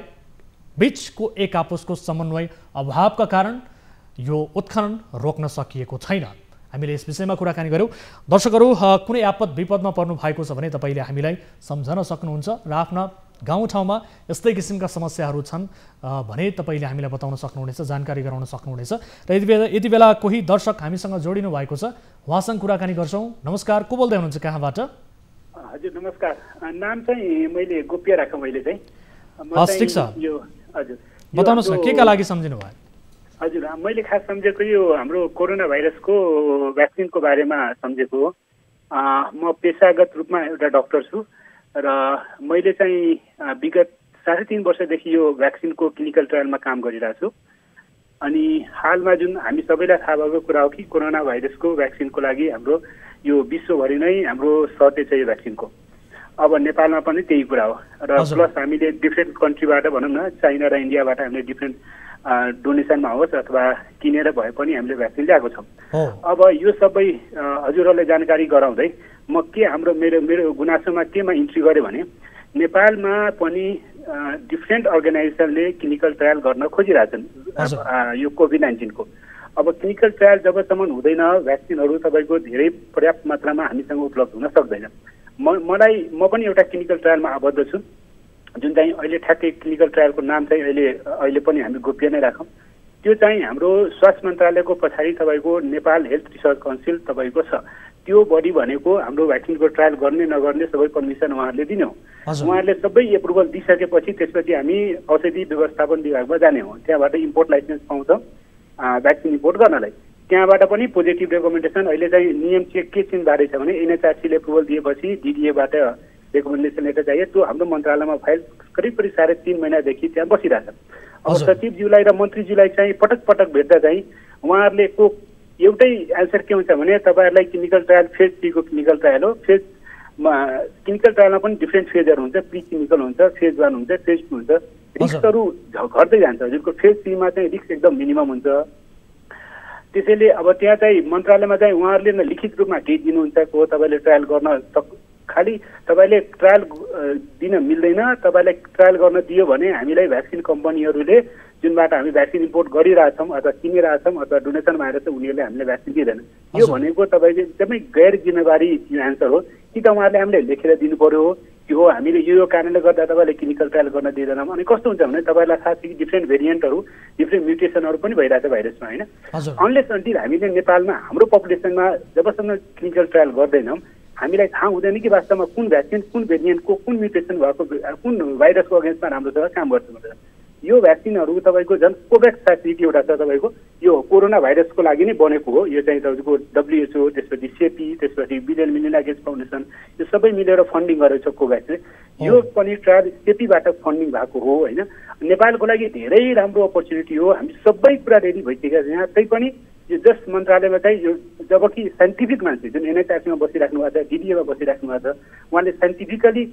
बीचको एक आपसको समन्वय अभावका कारण यो उत्खनन रोक्न सकिएको छैन। हामीले यस विषयमा कुराकानी गऱ्यौँ। दर्शकहरू, कुनै आपद विपदमा पर्नु भएको छ भने तपाईँले हामीलाई सम्झन सक्नुहुन्छ र आफ्ना गाउँठाउँमा यस्तै किसिमका समस्याहरू छन् भने तपाईँले हामीलाई बताउन सक्नुहुनेछ, जानकारी गराउन सक्नुहुनेछ। र यति बेला कोही दर्शक हामीसँग जोडिनु भएको छ, उहाँसँग कुराकानी गर्छौँ। नमस्कार, को बोल्दै हुनुहुन्छ, कहाँबाट? हजुर नमस्कार, नाम चाहिँ मैले गोप्य राखेँ मैले चाहिँ। ठिक छ, यो हजुर बताउनुहोस् न के का लागि सम्झिनु भयो? हजुर, मैले खास सम्झेको यो हाम्रो कोरोना भाइरसको भ्याक्सिनको बारेमा सम्झेको हो। म पेसागत रूपमा एउटा डाक्टर छु र मैले चाहिँ विगत 3.5 वर्षदेखि यो भ्याक्सिनको क्लिनिकल ट्रायलमा काम गरिरहेको छु। अनि हालमा जुन हामी सबैलाई थाहा भएको कुरा हो कि कोरोना भाइरसको भ्याक्सिनको लागि हाम्रो यो विश्वभरि नै हाम्रो सर्टेज छ यो भ्याक्सिनको। अब नेपालमा पनि त्यही कुरा हो र प्लस हामीले डिफ्रेन्ट कन्ट्रीबाट भनौँ न, चाइना र इन्डियाबाट हामीले डिफ्रेन्ट डोनेसनमा होस् अथवा किनेर भए पनि हामीले भ्याक्सिन ल्याएको छौँ। अब यो सबै हजुरहरूलाई जानकारी गराउँदै म के मेरो गुनासोमा केमा इन्ट्री गरेँ भने नेपालमा पनि डिफ्रेन्ट अर्गनाइजेसनले क्लिनिकल ट्रायल गर्न खोजिरहेछन् यो कोभिड-19 को। अब क्लिनिकल ट्रायल जबसम्म हुँदैन भ्याक्सिनहरू तपाईँको धेरै पर्याप्त मात्रामा हामीसँग उपलब्ध हुन सक्दैन। म पनि एउटा क्लिनिकल ट्रायलमा आबद्ध छु, जुन चाहिँ अहिले ठ्याक्कै क्लिनिकल ट्रायलको नाम चाहिँ अहिले पनि हामी गोप्य नै राखौँ। त्यो चाहिँ हाम्रो स्वास्थ्य मन्त्रालयको पछाडि तपाईँको नेपाल हेल्थ रिसर्च काउन्सिल तपाईँको छ। त्यो बडी भनेको हाम्रो भ्याक्सिनको ट्रायल गर्ने नगर्ने सबै पर्मिसन उहाँहरूले दिने हो। उहाँहरूले सबै एप्रुभल दिइसकेपछि त्यसपछि हामी औषधि व्यवस्थापन विभागमा जाने हो। त्यहाँबाट इम्पोर्ट लाइसेन्स पाउँछौँ भ्याक्सिन इम्पोर्ट गर्नलाई। त्यहाँबाट पनि पोजिटिभ रेकमेन्डेसन अहिले चाहिँ नियम चाहिँ के चाहिँ बारे छ भने एनएचआरसीले एप्रुभल दिएपछि डिडिएबाट रेकमेन्डेसन लेटर चाहियो। त्यो हाम्रो मन्त्रालयमा फाइल करिब 3.5 महिनादेखि त्यहाँ बसिरहेछ। अब सचिवज्यूलाई र मन्त्रीज्यूलाई चाहिँ पटक पटक भेट्दा चाहिँ उहाँहरूले को एउटै एन्सर के हुन्छ भने तपाईँहरूलाई क्लिनिकल ट्रायल फेज 3 को क्लिनिकल ट्रायल हो। क्लिनिकल ट्रायलमा पनि डिफ्रेन्ट फेजहरू हुन्छ, प्री क्लिनिकल हुन्छ, फेज 1 हुन्छ, फेज 2 हुन्छ। रिस्कहरू घट्दै जान्छ। हजुरको फेज 3 मा चाहिँ रिस्क एकदम मिनिमम हुन्छ। त्यसैले अब त्यहाँ चाहिँ मन्त्रालयमा चाहिँ उहाँहरूले न लिखित रूपमा केही दिनुहुन्छ को तपाईँले ट्रायल गर्न खालि तपाईँले ट्रायल दिन मिल्दैन। तपाईँलाई ट्रायल गर्न दियो भने हामीलाई भ्याक्सिन कम्पनीहरूले जुनबाट हामी भ्याक्सिन इम्पोर्ट गरिरहेछौँ अथवा किनिरहेछौँ अथवा डोनेसनमा आएर चाहिँ उनीहरूले हामीलाई भ्याक्सिन दिँदैन। यो भनेको तपाईँले एकदमै गैर जिम्मेवारी एन्सर हो। कि त उहाँहरूले हामीले लेखेर दिनु पर्यो कि हो हामीले यो कारणले गर्दा तपाईँले क्लिनिकल ट्रायल गर्न दिँदैनौँ। अनि कस्तो हुन्छ भने तपाईँलाई थाहा छ कि डिफ्रेन्ट भेरिएन्टहरू डिफ्रेन्ट म्युटेसनहरू पनि भइरहेछ भाइरसमा होइन। अनलेस अन्टिल हामीले नेपालमा हाम्रो पपुलेसनमा जबसम्म क्लिनिकल ट्रायल गर्दैनौँ हामीलाई थाहा हुँदैन कि वास्तवमा कुन भ्याक्सिन कुन भेरिएन्टको कुन म्युटेसन भएको कुन भाइरसको अगेन्स्टमा राम्रोसँग काम गर्छ भनेर। यो भ्याक्सिनहरू तपाईँको झन् कोभ्याक्स फेसिलिटी एउटा छ तपाईँको यो कोरोना भाइरसको लागि नै बनेको हो। यो चाहिँ तपाईँको WHO त्यसपछि सेपी त्यसपछि Bill and Melinda Gates Foundation यो सबै मिलेर फन्डिङ गरेको छ कोभ्याक्सले। यो पनि ट्रायल सेपीबाट फन्डिङ भएको हो होइन। नेपालको लागि धेरै राम्रो अपर्च्युनिटी हो। हामी सबै कुरा रेडी भइसकेका छौँ। यहाँ त्यही पनि यो जस्ट मन्त्रालयमा चाहिँ यो जबकि साइन्टिफिक मान्छे जुन एनएचआरसीमा बसिराख्नु भएको छ डिडिएमा बसिराख्नु भएको छ उहाँले साइन्टिफिकली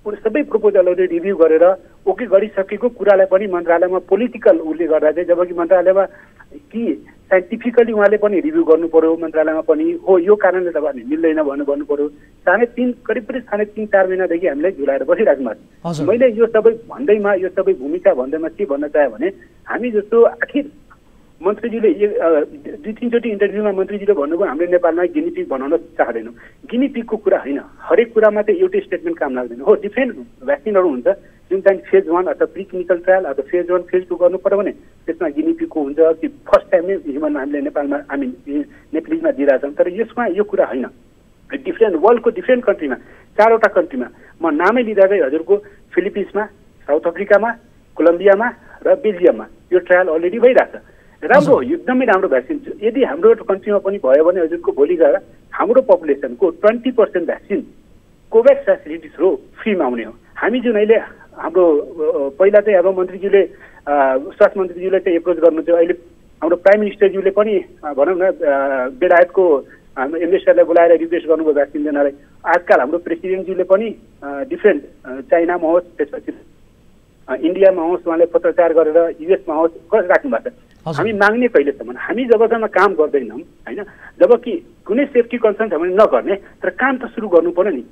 सबै प्रपोजलहरू रिभ्यू गरेर ओके गरिसकेको कुरालाई पनि मन्त्रालयमा पोलिटिकल उसले गर्दा चाहिँ जबकि मन्त्रालयमा कि साइन्टिफिकली उहाँले पनि रिभ्यू गर्नु पर्यो। मन्त्रालयमा पनि हो यो कारणले तपाईँहरूले मिल्दैन भन्नु पर्यो। करिब 3.5-4 महिनादेखि हामीलाई झुलाएर बसिराख्नु भएको छ। मैले यो सबै भन्दैमा यो सबै भूमिका भन्दैमा के भन्न चाहेँ भने हामी जस्तो आखिर मन्त्रीजीले 2-3 चोटि इन्टरभ्यूमा मन्त्रीजीले भन्नुभयो हामीले नेपालमा गिनीपिग बनाउन चाहँदैनौँ। गिनीपिगको कुरा होइन, हरेक कुरामा चाहिँ एउटै स्टेटमेन्ट काम लाग्दैन। हो डिफ्रेन्ट भ्याक्सिनहरू हुन्छ जुन चाहिँ फेज 1 अथवा प्री क्लिनिकल ट्रायल अथवा फेज 1 फेज 2 गर्नु पर्यो भने त्यसमा गिनीपिगको हुन्छ कि फर्स्ट टाइम नै ह्युमनमा हामीले नेपालमा हामी नेप्लिजमा दिइरहेछौँ। तर यसमा यो कुरा होइन। डिफ्रेन्ट वर्ल्डको डिफ्रेन्ट कन्ट्रीमा 4वटा कन्ट्रीमा म नामै लिँदा चाहिँ हजुरको फिलिपिन्समा, साउथ अफ्रिकामा, कोलम्बियामा र बेल्जियममा यो ट्रायल अलरेडी भइरहेछ। राम्रो हो, एकदमै राम्रो भ्याक्सिन। यदि हाम्रो कन्ट्रीमा पनि भयो भने हजुरको भोलि गएर हाम्रो पपुलेसनको 20% भ्याक्सिन कोभ्याक्स फेसिलिटी थ्रु फ्रीमा आउने हो। हामी जुन अहिले हाम्रो पहिला चाहिँ अब मन्त्रीज्यूले स्वास्थ्य मन्त्रीज्यूले चाहिँ एप्रोच गर्नु थियो। अहिले हाम्रो प्राइम मिनिस्टरज्यूले पनि भनौँ न बेलायतको हाम्रो एम्बेसडरलाई बोलाएर रिक्वेस्ट गर्नुभयो भ्याक्सिन दिनलाई। आजकल हाम्रो प्रेसिडेन्टज्यूले पनि डिफ्रेन्ट चाइनामा होस् त्यसपछि इन्डियामा होस् उहाँले पत्रचार गरेर युएसमा होस् राख्नु भएको छ। हामी माग्ने कहिलेसम्म हामी जबसम्म काम गर्दैनौँ होइन जबकि कुनै सेफ्टी कन्सर्न छ भने नगर्ने तर काम त सुरु गर्नु पर्यो नि।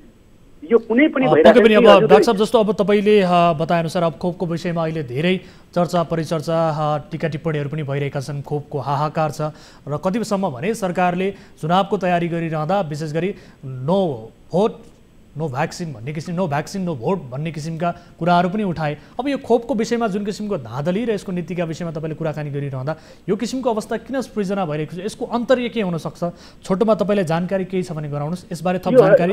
यो कुनै पनि अब डाक्टर साहब जस्तो अब तपाईँले बताएअनुसार अब खोपको विषयमा अहिले धेरै चर्चा परिचर्चा टिका टिप्पणीहरू पनि भइरहेका छन्। खोपको हाहाकार छ र कतिसम्म भने सरकारले चुनावको तयारी गरिरहँदा विशेष गरी नो भोट नो भ्याक्सिन भन्ने किसिम नो भ्याक्सिन नो भोट भन्ने किसिमका कुराहरू पनि उठाए। अब यो खोपको विषयमा जुन किसिमको धाँधली र यसको नीतिका विषयमा तपाईँले कुराकानी गरिरहँदा यो किसिमको अवस्था किन सृजना भइरहेको छ? यसको अन्तर्य के हुनसक्छ? छोटोमा तपाईँलाई जानकारी केही छ भने गराउनुहोस्। यसबारे थप जानकारी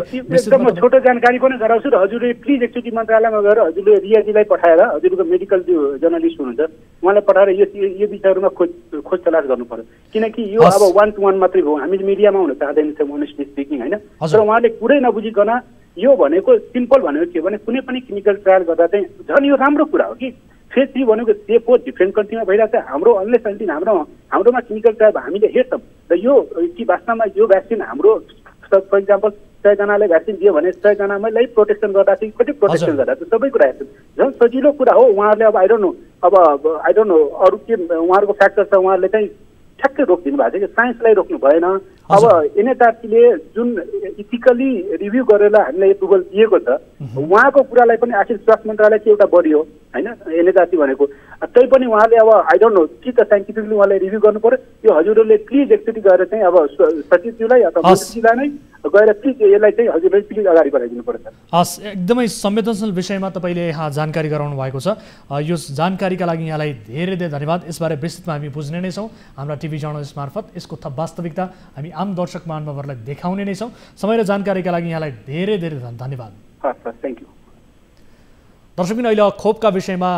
छोटो जानकारी पनि गराउँछु र हजुरले प्लिज एकचोटि मन्त्रालयमा गएर हजुरले रियाजीलाई पठाएर हजुरको मेडिकल जर्नलिस्ट हुनुहुन्छ उहाँलाई पठाएर यो विषयहरूमा खोज तलास गर्नु पर्यो। किनकि यो अब 1 to 1 मात्रै हो। हामी मिडियामा हुन चाहँदैनौँ अनेस्टली स्पिकिङ होइन। तर उहाँले कुरै नबुझिकन यो भनेको सिम्पल भनेको के भने कुनै पनि क्लिनिकल ट्रायल गर्दा चाहिँ झन् यो राम्रो कुरा हो कि फेज 3 भनेको सेफ हो डिफ्रेन्ट कन्ट्रीमा भइरहेको छ। हाम्रो अनलेस अन्टिल हाम्रोमा क्लिनिकल ट्रायल हामीले हेर्छौँ र यो कि वास्तवमा यो भ्याक्सिन हाम्रो फर इक्जाम्पल 100 जनालाई भ्याक्सिन दियो भने 100 जनालाई प्रोटेक्सन गर्दा चाहिँ कति प्रोटेक्सन गर्दा सबै कुरा हेर्छौँ। झन् सजिलो कुरा हो। उहाँहरूले अब आई डोन्ट नो अरू के उहाँहरूको फ्याक्टर छ उहाँहरूले चाहिँ ठ्याक्कै रोकिदिनु भएको छ कि साइन्सलाई रोक्नु भएन। अब एनएचआरसीले जुन इथिकली रिभ्यू गरेर हामीलाई एप्रुभल दिएको छ उहाँको कुरालाई पनि आखिर स्वास्थ्य मन्त्रालय चाहिँ एउटा बडी हो होइन एनएचआरसी भनेको। तैपनि उहाँले अब आई डोन्ट नो कि त साइन्टिफिकली उहाँले रिभ्यू गर्नु पर्यो। यो हजुरहरूले प्लिज एकचोटि गएर चाहिँ अब सचिवज्यूलाई अथवा मन्त्रीज्यूलाई नै गएर प्लिज यसलाई चाहिँ हजुरले प्लिज अगाडि बढाइदिनु पर्छ। हस्, एकदमै संवेदनशील विषयमा तपाईँले यहाँ जानकारी गराउनु भएको छ। यो जानकारीका लागि यहाँलाई धेरै धेरै धन्यवाद। यसबारे विस्तृतमा हामी बुझ्ने नै छौँ हाम्रा टिभी जर्नलिस्ट मार्फत। यसको थप वास्तविकता हामी आम दर्शक महानुभावहरूलाई देखाउने नै छौँ। समय र जानकारीका लागि यहाँलाई धेरै धेरै धन्यवाद। हस् सर, थ्याङ्क यू। दर्शकबिन, अहिले खोपका विषयमा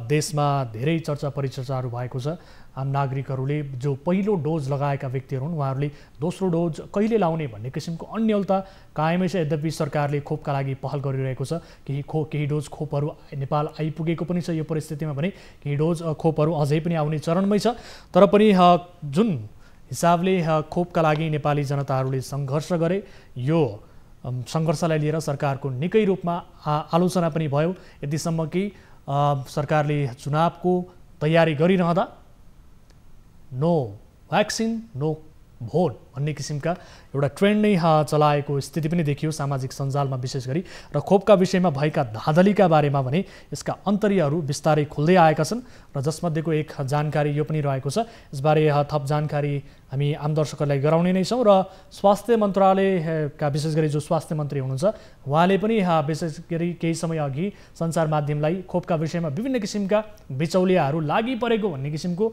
देशमा धेरै चर्चा परिचर्चाहरू भएको छ। आम नागरिकहरूले जो पहिलो डोज लगाएका व्यक्तिहरू हुन् उहाँहरूले दोस्रो डोज कहिले लाउने भन्ने किसिमको अन्यलता कायमै छ। यद्यपि सरकारले खोपका लागि पहल गरिरहेको छ। केही डोज खोपहरू नेपाल आइपुगेको पनि छ। यो परिस्थितिमा भने केही डोज खोपहरू अझै पनि आउने चरणमै छ। तर पनि जुन हिसाबले खोपका लागि नेपाली जनताहरूले सङ्घर्ष गरे, यो सङ्घर्षलाई लिएर सरकारको निकै रूपमा आलोचना पनि भयो। यतिसम्म कि सरकारले चुनावको तयारी गरिरहँदा नो भ्याक्सिन नो भोट भन्ने किसिमका एउटा ट्रेन्ड नै चलाएको स्थिति पनि देखियो सामाजिक सञ्जालमा, विशेष गरी। र खोपका विषयमा भएका धाँधलीका बारेमा भने यसका अन्तर्यहरू बिस्तारै खुल्दै आएका छन् र जसमध्येको एक जानकारी यो पनि रहेको छ। यसबारे थप जानकारी हामी आम दर्शकहरूलाई गराउने नै छौँ। र स्वास्थ्य मन्त्रालयका विशेष गरी जो स्वास्थ्य मन्त्री हुनुहुन्छ उहाँले पनि विशेष गरी केही समय अघि सञ्चार माध्यमलाई खोपका विषयमा विभिन्न किसिमका बिचौलियाहरू लागि परेको भन्ने किसिमको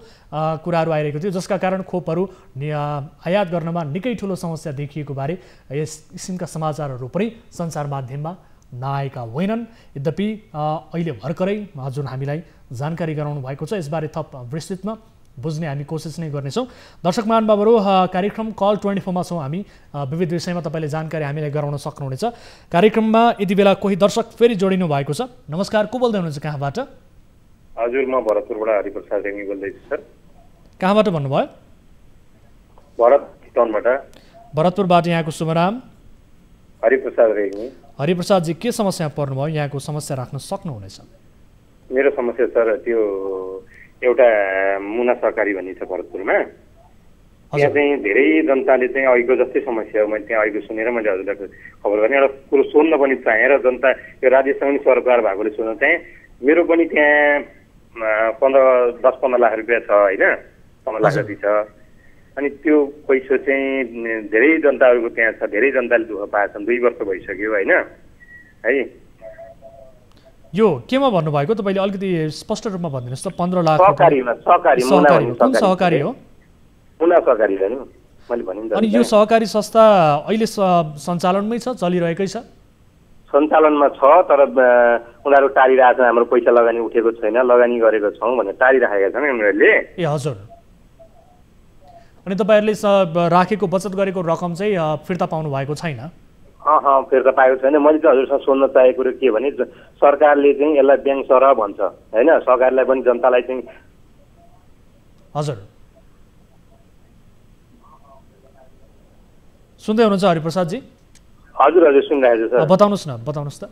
कुराहरू आइरहेको थियो, जसका कारण खोपहरू आयात गर्नमा निकै ठुलो समस्या देखिएको बारे यस किसिमका समाचारहरू पनि सञ्चार माध्यममा नआएका होइनन्। यद्यपि अहिले भर्खरै जुन हामीलाई जानकारी गराउनु भएको छ यसबारे थप विस्तृतमा बुझ्ने हामी कोसिस नै गर्नेछौँ। दर्शक महानुभावहरू, कार्यक्रम कल 24 मा छौँ हामी। विविध विषयमा तपाईँले जानकारी हामीलाई गराउन सक्नुहुनेछ। कार्यक्रममा यति बेला कोही दर्शक फेरि जोडिनु भएको छ। नमस्कार, को बोल्दै हुनुहुन्छ, कहाँबाट? हजुर, म भरतपुरबाट हरिप्रसाद रेग्मी बोल्दैछु सर। कहाँबाट भन्नुभयो? भरतपुरबाट। यहाँको शुभ नाम? हरिप्रसाद रेग्मी। हरिप्रसादजी, के समस्या पर्नुभयो? यहाँको समस्या राख्न सक्नुहुनेछ। मेरो समस्या सर त्यो एउटा मुना सहकारी भन्ने छ भरतपुरमा। त्यहाँ चाहिँ धेरै जनताले चाहिँ अहिलेको जस्तै समस्या हो। मैले त्यहाँ अहिले सुनेर मैले हजुरलाई खबर गर्ने एउटा कुरो सोध्न पनि चाहेँ र जनता यो राज्यसँग पनि सरकार भएकोले सोध्न चाहेँ। मेरो पनि त्यहाँ 10-15 लाख रुपियाँ छ होइन, 15 लाख जति छ। अनि त्यो पैसा चाहिँ धेरै जनताहरूको त्यहाँ छ, धेरै जनताले दुःख पाएछन्। 2 वर्ष भइसक्यो होइन है। यो केमा भन्नुभएको तपाईँले अलिकति स्पष्ट रूपमा भनिदिनुहोस् त। 15 लाख सहकारी कुन सहकारी हो? मुना सहकारी हो नि मैले भनिन्छ। अनि यो सहकारी संस्था अहिले सञ्चालनमै छ, चलिरहेकै छ? सञ्चालनमा छ, तर उनीहरू टारिरहेछन्। हाम्रो पैसा लगानी उठेको छैन, लगानी गरेको छौँ भनेर टारिराखेका छन् उनीहरूले। ए हजुर। अनि तपाईँहरूले राखेको बचत गरेको रकम चाहिँ फिर्ता पाउनु भएको छैन? फिर्ता पाएको छैन। मैले चाहिँ हजुरसँग सोध्न चाहेको कुरो के भने सरकारले चाहिँ यसलाई ब्याङ्क सरह भन्छ होइन, सरकारलाई पनि जनतालाई चाहिँ। हजुर, सुन्दै हुनुहुन्छ हरिप्रसादजी? हजुर हजुर, सुनिरहेको छु सर। बताउनुहोस् त।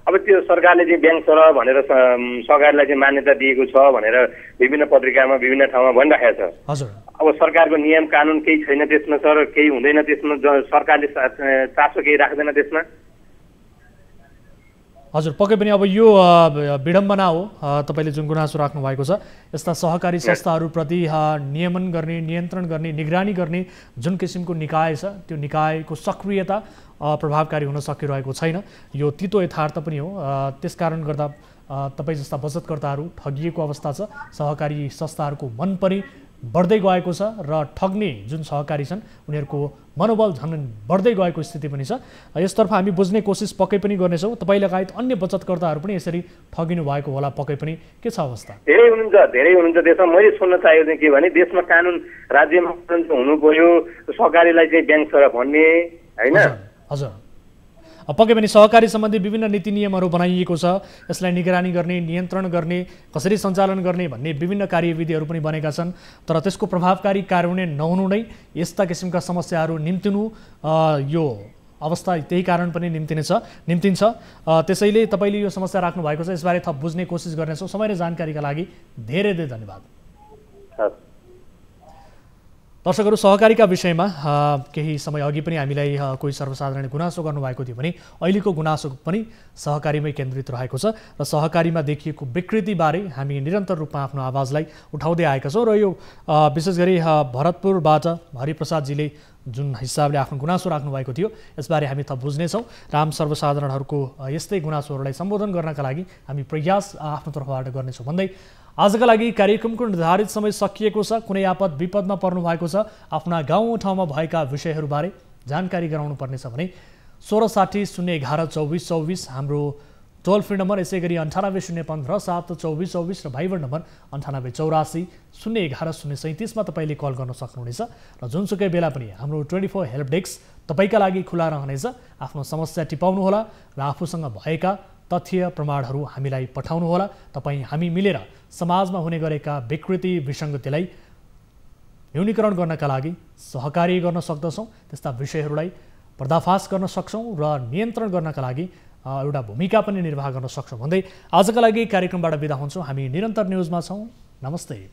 अब त्यो सरकारले चाहिँ ब्याङ्क सरह भनेर सरकारलाई चाहिँ मान्यता दिएको छ भनेर विभिन्न पत्रिकामा विभिन्न ठाउँमा भनिराखेको छ। हजुर। अब सरकारको नियम कानुन केही छैन त्यसमा सर, केही हुँदैन त्यसमा, सरकारले चासो केही राख्दैन त्यसमा। हजुर, पक्कै पनि अब यो विडम्बना हो तपाईँले जुन गुनासो राख्नु भएको छ। यस्ता सहकारी संस्थाहरूप्रति नियमन गर्ने, नियन्त्रण गर्ने, निगरानी गर्ने जुन किसिमको निकाय छ त्यो निकायको सक्रियता प्रभावकारी हुन सकिरहेको छैन। यो तितो यथार्थ पनि हो। त्यसकारण गर्दा तपाईँ जस्ता बचतकर्ताहरू ठगिएको अवस्था छ। सहकारी संस्थाहरूको मन पनि बढ्दै गएको छ र ठग्ने जुन सहकारी छन् उनीहरूको मनोबल झन् बढ्दै गएको स्थिति पनि छ। यसतर्फ हामी बुझ्ने कोसिस पक्कै पनि गर्नेछौँ। तपाईँ लगायत अन्य बचतकर्ताहरू पनि यसरी ठगिनु भएको होला पक्कै पनि। के छ अवस्था? धेरै हुनुहुन्छ देशमा। मैले सुन्न चाहेको चाहिँ के भने देशमा कानुन राज्यमा हुनु पर्यो, सहकारीलाई चाहिँ ब्याङ्क सरह भन्ने होइन। हजुर, पक्कै पनि सहकारी सम्बन्धी विभिन्न नीति नियमहरू बनाइएको छ। यसलाई निगरानी गर्ने, नियन्त्रण गर्ने, कसरी सञ्चालन गर्ने भन्ने विभिन्न कार्यविधिहरू पनि बनेका छन्। तर त्यसको प्रभावकारी कार्यान्वयन नहुनु नै यस्ता किसिमका समस्याहरू निम्तिनु यो अवस्था त्यही कारण पनि निम्तिन्छ। त्यसैले तपाईँले यो समस्या राख्नु भएको छ। यसबारे थप बुझ्ने कोसिस गर्नेछौँ। समय र जानकारीका लागि धेरै धेरै धन्यवाद। दर्शकहरू, सहकारीका विषयमा केही समय अघि पनि हामीलाई कोही सर्वसाधारणले गुनासो गर्नुभएको थियो भने अहिलेको गुनासो पनि सहकारीमै केन्द्रित रहेको छ र सहकारीमा देखिएको विकृतिबारे हामी निरन्तर रूपमा आफ्नो आवाजलाई उठाउँदै आएका छौँ। र यो विशेष गरी भरतपुरबाट हरिप्रसादजीले जुन हिसाबले आफ्नो गुनासो राख्नुभएको थियो यसबारे हामी थप बुझ्नेछौँ र आम सर्वसाधारणहरूको यस्तै गुनासोहरूलाई सम्बोधन गर्नका लागि हामी प्रयास आफ्नो तर्फबाट गर्नेछौँ भन्दै आजका लागि कार्यक्रमको निर्धारित समय सकिएको छ। कुनै आपद विपदमा पर्नु भएको छ, आफ्ना गाउँ ठाउँमा भएका विषयहरूबारे जानकारी गराउनु पर्नेछ भने 1660 011 2424 हाम्रो टोल फ्री नम्बर, यसै गरी 98 015 7 2424 र भाइबर नम्बर 98 84 011 037 मा तपाईँले कल गर्न सक्नुहुनेछ र जुनसुकै बेला पनि हाम्रो 24 हेल्प डेस्क तपाईँका लागि खुला रहनेछ। आफ्नो समस्या टिपाउनुहोला र आफूसँग भएका तथ्य प्रमाणहरू हामीलाई पठाउनुहोला। तपाईँ हामी मिलेर समाजमा हुने गरेका विकृति विसङ्गतिलाई न्यूनीकरण गर्नका लागि सहकार्य गर्न सक्दछौँ। त्यस्ता विषयहरूलाई पर्दाफास गर्न सक्छौँ र नियन्त्रण गर्नका लागि एउटा भूमिका पनि निर्वाह गर्न सक्छौँ भन्दै आजका लागि कार्यक्रमबाट बिदा हुन्छौँ। हामी निरन्तर न्युजमा छौँ। नमस्ते।